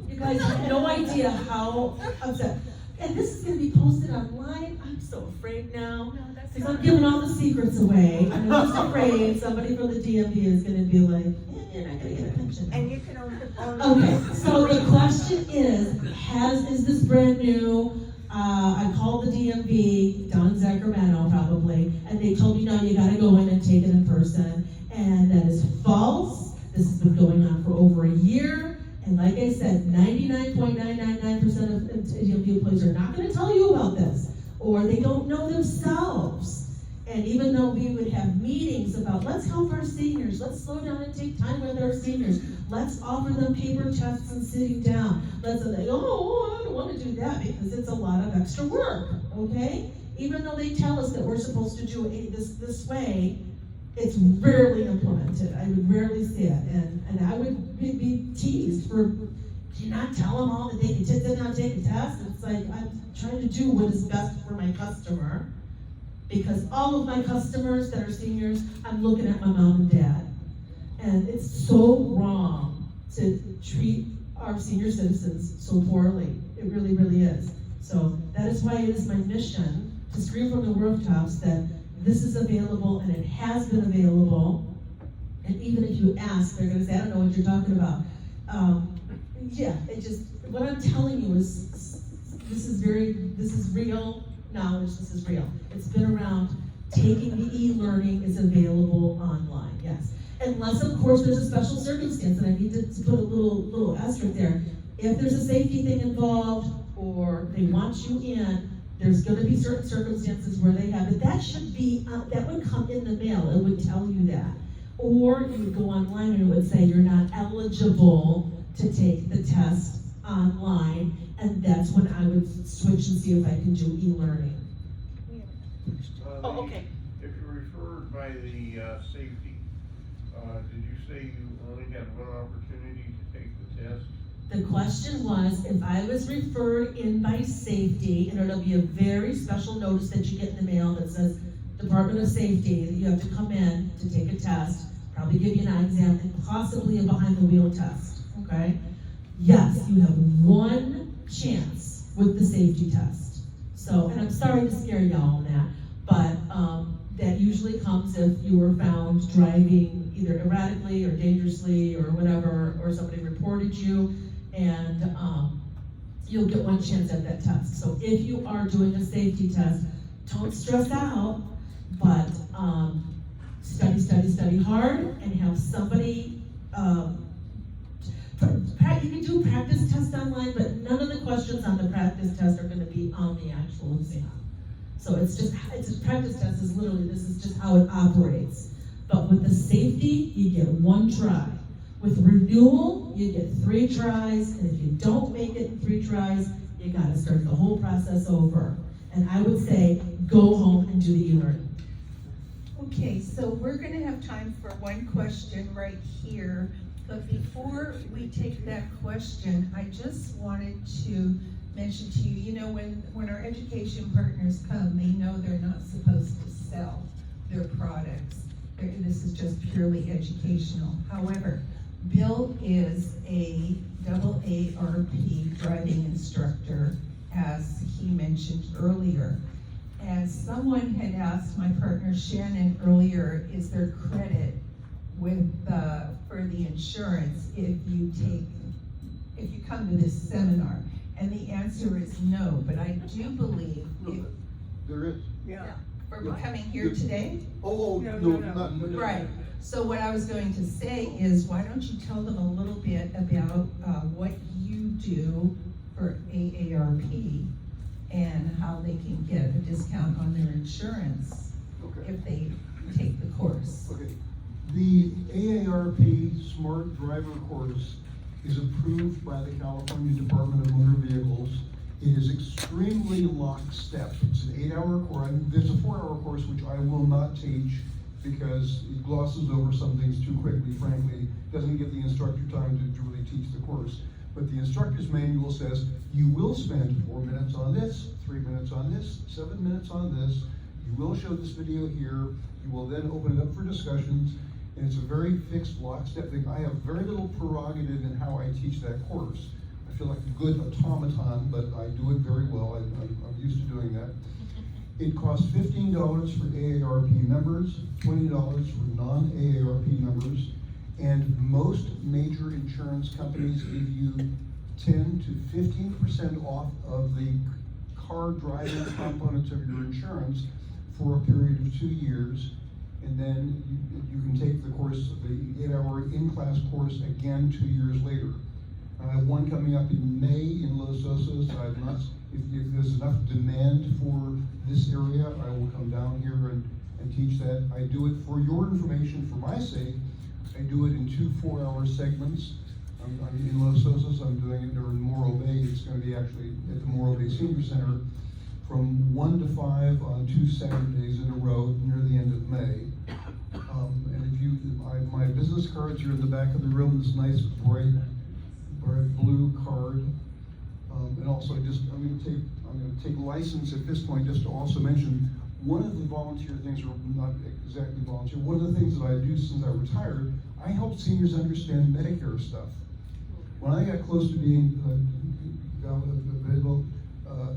you guys have no idea how upset. And this is gonna be posted online. I'm so afraid now. No, that's Because I'm fine. giving all the secrets away. I'm just afraid somebody from the DMV is gonna be like, you're not gonna get a pension. And you can only. Okay, so the question is this brand new? I called the DMV down in Sacramento probably, and they told me, no, you gotta go in and take it in person. And that is false. This has been going on for over a year. And like I said, 99.999% of DMV employees are not gonna tell you about this, or they don't know themselves. And even though we would have meetings about, let's help our seniors, let's slow down and take time with our seniors, let's offer them paper tests and sitting down. Let's say, oh, I don't want to do that because it's a lot of extra work, okay? Even though they tell us that we're supposed to do it this way, it's rarely implemented. I would rarely see it, and I would be teased for, do you not tell them all that they can sit down and take a test? It's like, I'm trying to do what is best for my customer, because all of my customers that are seniors, I'm looking at my mom and dad. And it's so wrong to treat our senior citizens so poorly. It really, really is. So that is why it is my mission to scream from the rooftops that this is available, and it has been available. And even if you ask, they're gonna say, I don't know what you're talking about. What I'm telling you is, this is real knowledge, this is real. It's been around. Taking the e-learning is available online, yes. Unless, of course, there's a special circumstance, and I need to put a little asterisk there. If there's a safety thing involved, or they want you in, there's gonna be certain circumstances where they have it. That should be, that would come in the mail, it would tell you that. Or you would go online and it would say you're not eligible to take the test online, and that's when I would switch and see if I can do e-learning. Oh, okay. If you're referred by the safety, did you say you only had one opportunity to take the test? The question was, if I was referred in by safety, and it'll be a very special notice that you get in the mail that says Department of Safety, that you have to come in to take a test, probably give you an eye exam, and possibly a behind-the-wheel test, okay? Yes, you have one chance with the safety test. So, and I'm sorry to scare y'all on that, but that usually comes if you were found driving either erratically or dangerously or whatever, or somebody reported you, and you'll get one chance at that test. So if you are doing a safety test, don't stress out, but study hard, and have somebody, you can do practice tests online, but none of the questions on the practice test are gonna be on the actual exam. So it's a practice test is literally, this is just how it operates. But with the safety, you get one try. With renewal, you get 3 tries, and if you don't make it in 3 tries, you gotta start the whole process over. And I would say, go home and do the e-learning. Okay, so we're gonna have time for one question right here, but before we take that question, I just wanted to mention to you, you know, when our education partners come, they know they're not supposed to sell their products. This is just purely educational. However, Bill is a AARP driving instructor, as he mentioned earlier. As someone had asked my partner Shannon earlier, is there credit for the insurance if you come to this seminar? And the answer is no, but I do believe There is. for coming here today. Not. Right, so what I was going to say is, why don't you tell them a little bit about what you do for AARP and how they can get a discount on their insurance Okay. if they take the course. Okay. The AARP Smart Driver course is approved by the California Department of Motor Vehicles. It is extremely lockstep. It's an 8-hour course. There's a 4-hour course which I will not teach because it glosses over some things too quickly, frankly. Doesn't give the instructor time to really teach the course. But the instructor's manual says, you will spend 4 minutes on this, 3 minutes on this, 7 minutes on this. You will show this video here. You will then open it up for discussions. And it's a very fixed lockstep thing. I have very little prerogative in how I teach that course. I feel like a good automaton, but I do it very well. I'm used to doing that. It costs $15 for AARP members, $20 for non-AARP members, and most major insurance companies give you 10 to 15% off of the car driving components of your insurance for a period of 2 years. And then you can take the course, the 8-hour in-class course again 2 years later. I have one coming up in May in Los Osos. If there's enough demand for this area, I will come down here and teach that. I do it for your information, for my sake. I do it in 2 4-hour segments. I'm in Los Osos, I'm doing it during Morro Bay. It's going to be actually at the Morro Bay Senior Center from 1 to 5 on 2 Saturdays in a row near the end of May. And if you, my business cards are in the back of the room, this nice bright blue card. And also I'm going to take license at this point just to also mention one of the volunteer things, or not exactly volunteer, one of the things that I do since I retired, I help seniors understand Medicare stuff. When I got close to being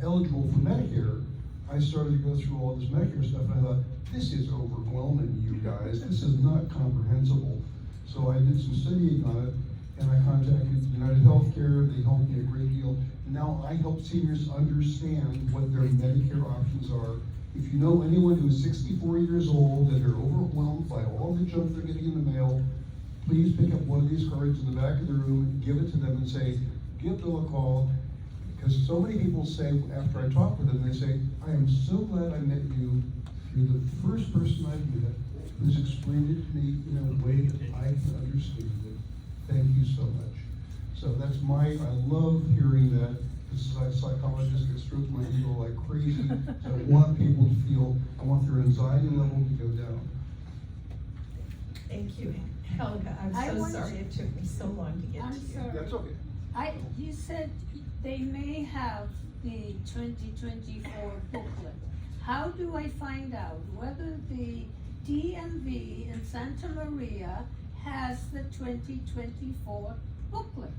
eligible for Medicare, I started to go through all this Medicare stuff, and I thought, this is overwhelming, you guys. This is not comprehensible. So I did some studying on it, and I contacted United Healthcare. They helped me a great deal. Now I help seniors understand what their Medicare options are. If you know anyone who is 64 years old and they're overwhelmed by all the junk they're getting in the mail, please pick up one of these cards in the back of the room, give it to them and say, give Bill a call. Because so many people say, after I talk with them, they say, I am so glad I met you. You're the first person I've met who's explained it to me in a way that I can understand it. Thank you so much. So that's I love hearing that. As a psychologist, it strokes my ego like crazy. So I want people to feel, I want their anxiety level to go down. Thank you, Helga. I'm so sorry it took me so long to get to I'm you. sorry. That's okay. You said they may have the 2024 booklet. How do I find out whether the DMV in Santa Maria has the 2024 booklet?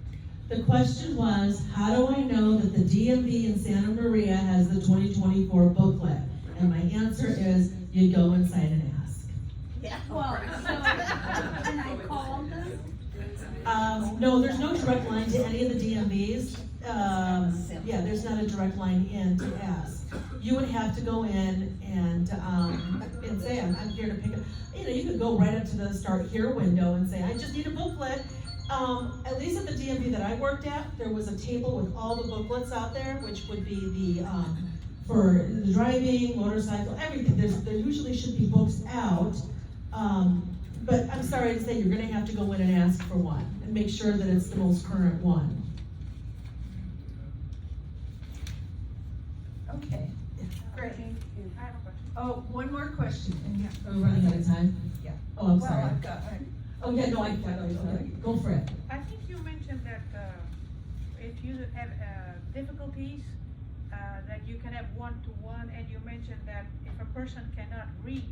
The question was, how do I know that the DMV in Santa Maria has the 2024 booklet? And my answer is, you go inside and ask. Yeah. Well, so, can I call them? No, there's no direct line to any of the DMVs. Yeah, there's not a direct line in to ask. You would have to go in and say, I'm here to pick up. You could go right up to the Start Here window and say, I just need a booklet. At least at the DMV that I worked at, there was a table with all the booklets out there, which would be the for the driving, motorcycle, everything. There usually should be books out. But I'm sorry to say, you're gonna have to go in and ask for one and make sure that it's the most current one. Okay, great. Oh, one more question. Are we running out of time? Yeah. Oh, I'm Well, sorry. I've got, Oh, yeah, no, I go for it. I think you mentioned that if you have difficulties, that you can have one-to-one, and you mentioned that if a person cannot read.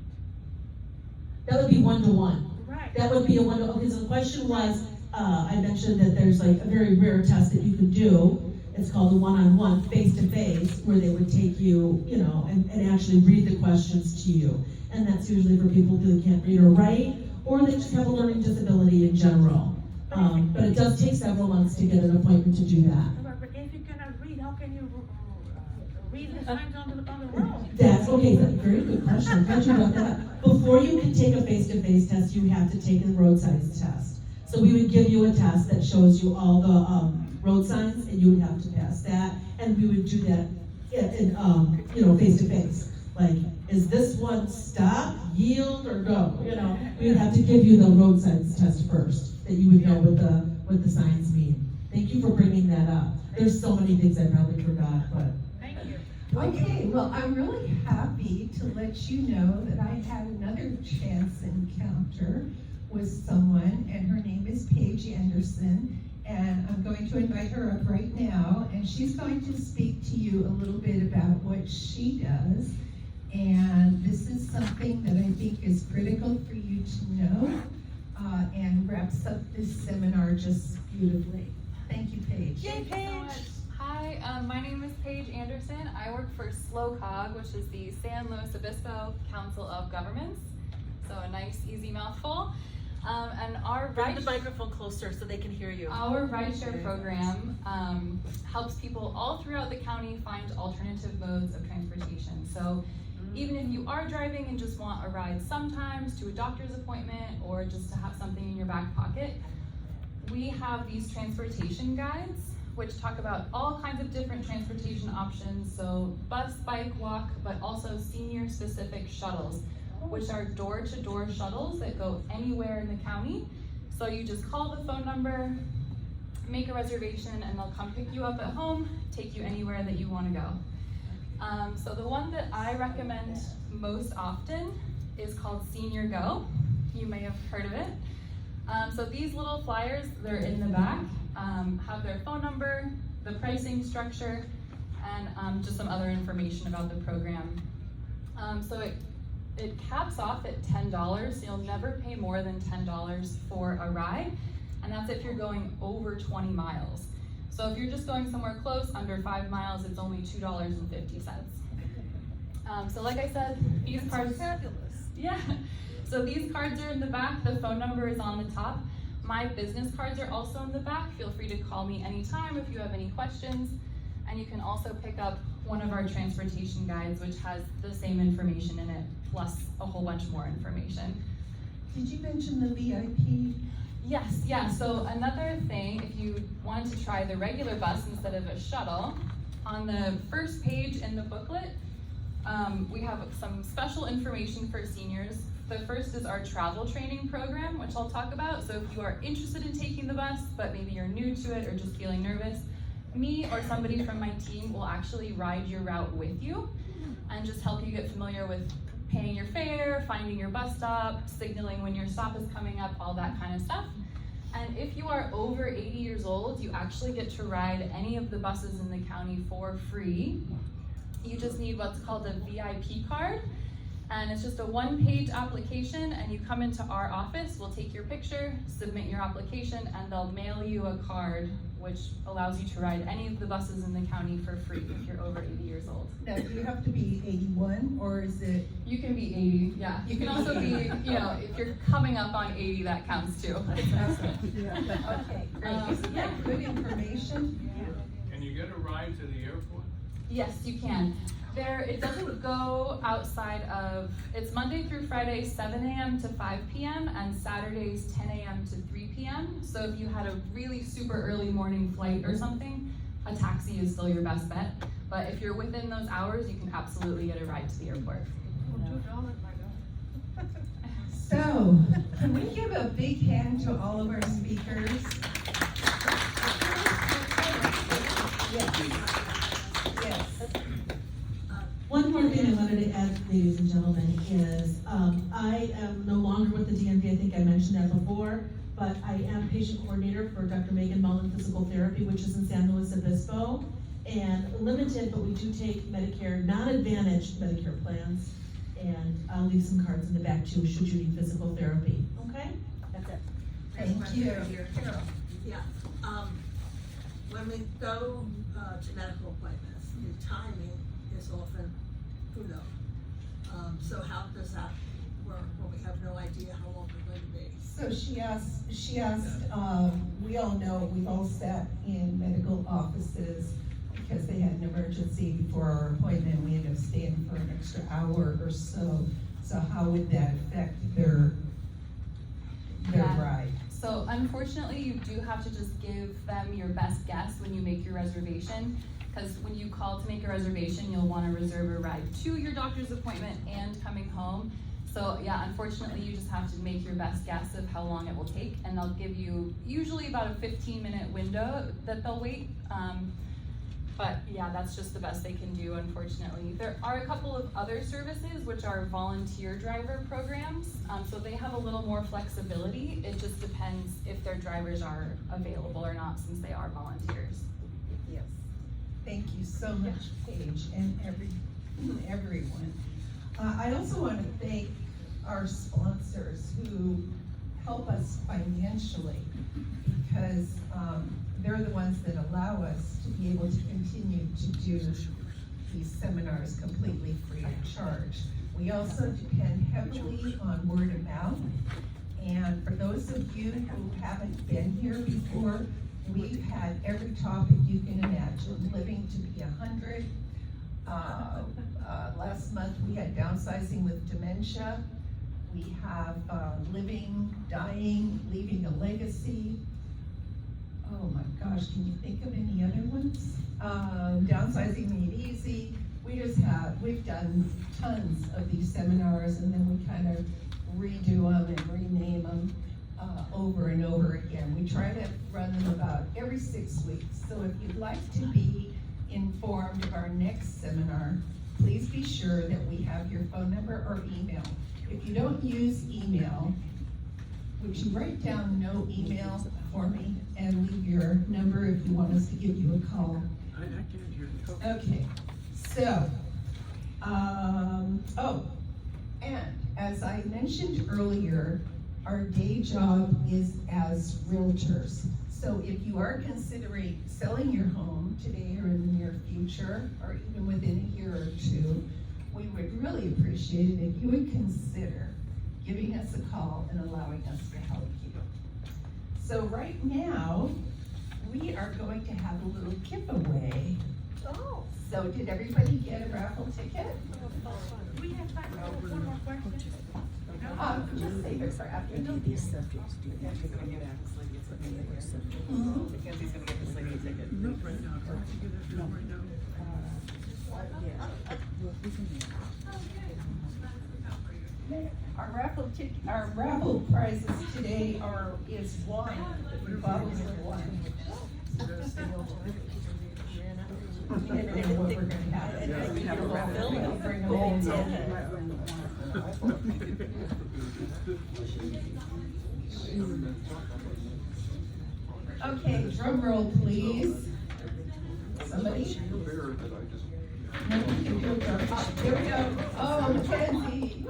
That would be one-to-one. Right. That would be a one-to-one, because the question was, I mentioned that there's like a very rare test that you can do. It's called a one-on-one, face-to-face, where they would take you, and actually read the questions to you. And that's usually for people who can't read or write, or they just have a learning disability in general. But it does take several months to get an appointment to do that. But if you cannot read, how can you read the signs on the road? That's okay, that's a very good question. I'm glad you brought that up. Before you can take a face-to-face test, you have to take a road signs test. So we would give you a test that shows you all the road signs, and you would have to pass that, and we would do that in face-to-face. Like, is this one stop, yield, or go? We would have to give you the road signs test first, that you would know what the signs mean. Thank you for bringing that up. There's so many things I probably forgot, but. Thank you. okay, well, I'm really happy to let you know that I had another chance encounter with someone, and her name is Paige Anderson, and I'm going to invite her up right now, and she's going to speak to you a little bit about what she does. And this is something that I think is critical for you to know, and wraps up this seminar just beautifully. Thank you, Paige. Yay, Paige! Hi, my name is Paige Anderson. I work for SLOCOG, which is the San Luis Obispo Council of Governments. So a nice, easy mouthful. And our Bring the microphone closer so they can hear you. Our rideshare program helps people all throughout the county find alternative modes of transportation. So even if you are driving and just want a ride sometimes to a doctor's appointment or just to have something in your back pocket, we have these transportation guides which talk about all kinds of different transportation options. So bus, bike, walk, but also senior specific shuttles, which are door-to-door shuttles that go anywhere in the county. So you just call the phone number, make a reservation, and they'll come pick you up at home, take you anywhere that you want to go. So the one that I recommend most often is called Senior Go. You may have heard of it. So these little flyers, they're in the back, have their phone number, the pricing structure, and just some other information about the program. So it caps off at $10, so you'll never pay more than $10 for a ride, and that's if you're going over 20 miles. So if you're just going somewhere close, under 5 miles, it's only $2.50. So like I said, these cards, Fabulous. yeah. So these cards are in the back, the phone number is on the top. My business cards are also in the back. Feel free to call me anytime if you have any questions. And you can also pick up one of our transportation guides, which has the same information in it, plus a whole bunch more information. Did you mention the VIP? Yes, yeah, so another thing, if you wanted to try the regular bus instead of a shuttle, on the first page in the booklet, we have some special information for seniors. The first is our travel training program, which I'll talk about. So if you are interested in taking the bus, but maybe you're new to it or just feeling nervous, me or somebody from my team will actually ride your route with you and just help you get familiar with paying your fare, finding your bus stop, signaling when your stop is coming up, all that kind of stuff. And if you are over 80 years old, you actually get to ride any of the buses in the county for free. You just need what's called a VIP card. And it's just a one-page application, and you come into our office, we'll take your picture, submit your application, and they'll mail you a card which allows you to ride any of the buses in the county for free if you're over 80 years old. Now, do you have to be 81, or is it? You can be 80, yeah. You can also be, you know, if you're coming up on 80, that counts too. Okay, great. Isn't that good information? Can you get a ride to the airport? Yes, you can. It doesn't go outside of, it's Monday through Friday, 7 a.m. to 5 p.m. and Saturdays, 10 a.m. to 3 p.m. So if you had a really super early morning flight or something, a taxi is still your best bet. But if you're within those hours, you can absolutely get a ride to the airport. $2, my God. So, can we give a big hand to all of our speakers? Yes. One more thing I wanted to add, ladies and gentlemen, is I am no longer with the DMV. I think I mentioned that before, but I am patient coordinator for Dr. Megan Mullen Physical Therapy, which is in San Luis Obispo, and limited, but we do take Medicare, non-advantaged Medicare plans, and I'll leave some cards in the back too, should you need physical therapy. Okay? That's it. Thank you. Yeah, when we go to medical appointments, the timing is often kudo. So how does that work when we have no idea how long we're going to be? So she asked, we all know, we've all sat in medical offices because they had an emergency before our appointment. We ended up staying for an extra hour or so. So how would that affect their Yeah. ride? So unfortunately, you do have to just give them your best guess when you make your reservation, because when you call to make a reservation, you'll want to reserve a ride to your doctor's appointment and coming home. So yeah, unfortunately, you just have to make your best guess of how long it will take, and they'll give you usually about a 15-minute window that they'll wait. But yeah, that's just the best they can do, unfortunately. There are a couple of other services which are volunteer driver programs, so they have a little more flexibility. It just depends if their drivers are available or not, since they are volunteers. Yes. Thank you so much, Paige, and everyone. I also want to thank our sponsors who help us financially, because they're the ones that allow us to be able to continue to do these seminars completely free of charge. We also depend heavily on word of mouth. And for those of you who haven't been here before, we've had every topic you can imagine. Living to be 100. Last month we had downsizing with dementia. We have living, dying, leaving a legacy. Oh my gosh, can you think of any other ones? Downsizing made easy, we've done tons of these seminars, and then we kind of redo them and rename them over and over again. We try to run them about every 6 weeks. So if you'd like to be informed of our next seminar, please be sure that we have your phone number or email. If you don't use email, would you write down no email for me and leave your number if you want us to give you a call? I can't hear you. Okay, so, and as I mentioned earlier, our day job is as realtors. So if you are considering selling your home today or in the near future, or even within a year or two, we would really appreciate it if you would consider giving us a call and allowing us to help you. So right now, we are going to have a little giveaway. Oh. So did everybody get a raffle ticket? Do we have time for one more question? Just save it for after. These subjects, do you think you're gonna get Mackie's subject? Mackie's gonna get this lady a ticket. Not right now, I have to get it done right now. Yeah. Well, we can do it. Our raffle prizes today is wine, bottles of wine. And what we're gonna have. And we have a raffle. We'll bring them in. Okay, drum roll, please. Somebody? No, here we go. Oh, Mackenzie.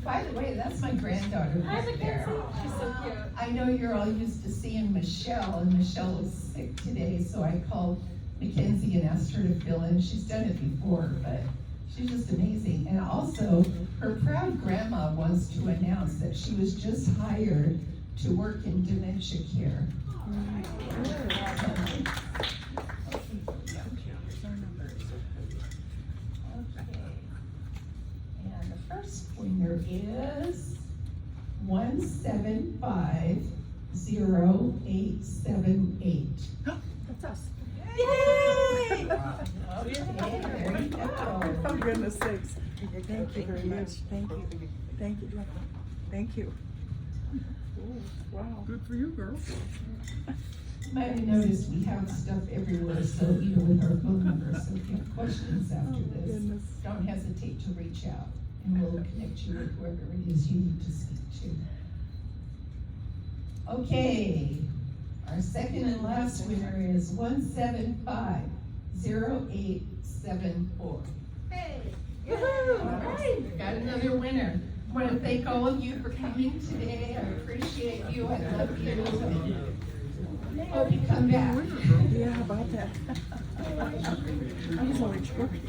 By the way, that's my granddaughter right there. She's so cute. I know you're all used to seeing Michelle, and Michelle was sick today, so I called Mackenzie and asked her to fill in. She's done it before, but she's just amazing. And also, her proud grandma wants to announce that she was just hired to work in dementia care. And the first winner is 1750878. That's us. Yay! Okay, there you go. Oh, goodness sakes. Thank you very much. Thank you. Thank you. Thank you. Oh, wow. Good for you, girl. You might have noticed we have stuff everywhere, so even with our phone number, so if you have questions after this, goodness. don't hesitate to reach out, and we'll connect you with whoever it is you need to speak to. Okay, our second and last winner is 1750874. Hey. All right, we got another winner. I want to thank all of you for coming today. I appreciate you. I love you. Hope you come back. Yeah, how about that? I was only joking.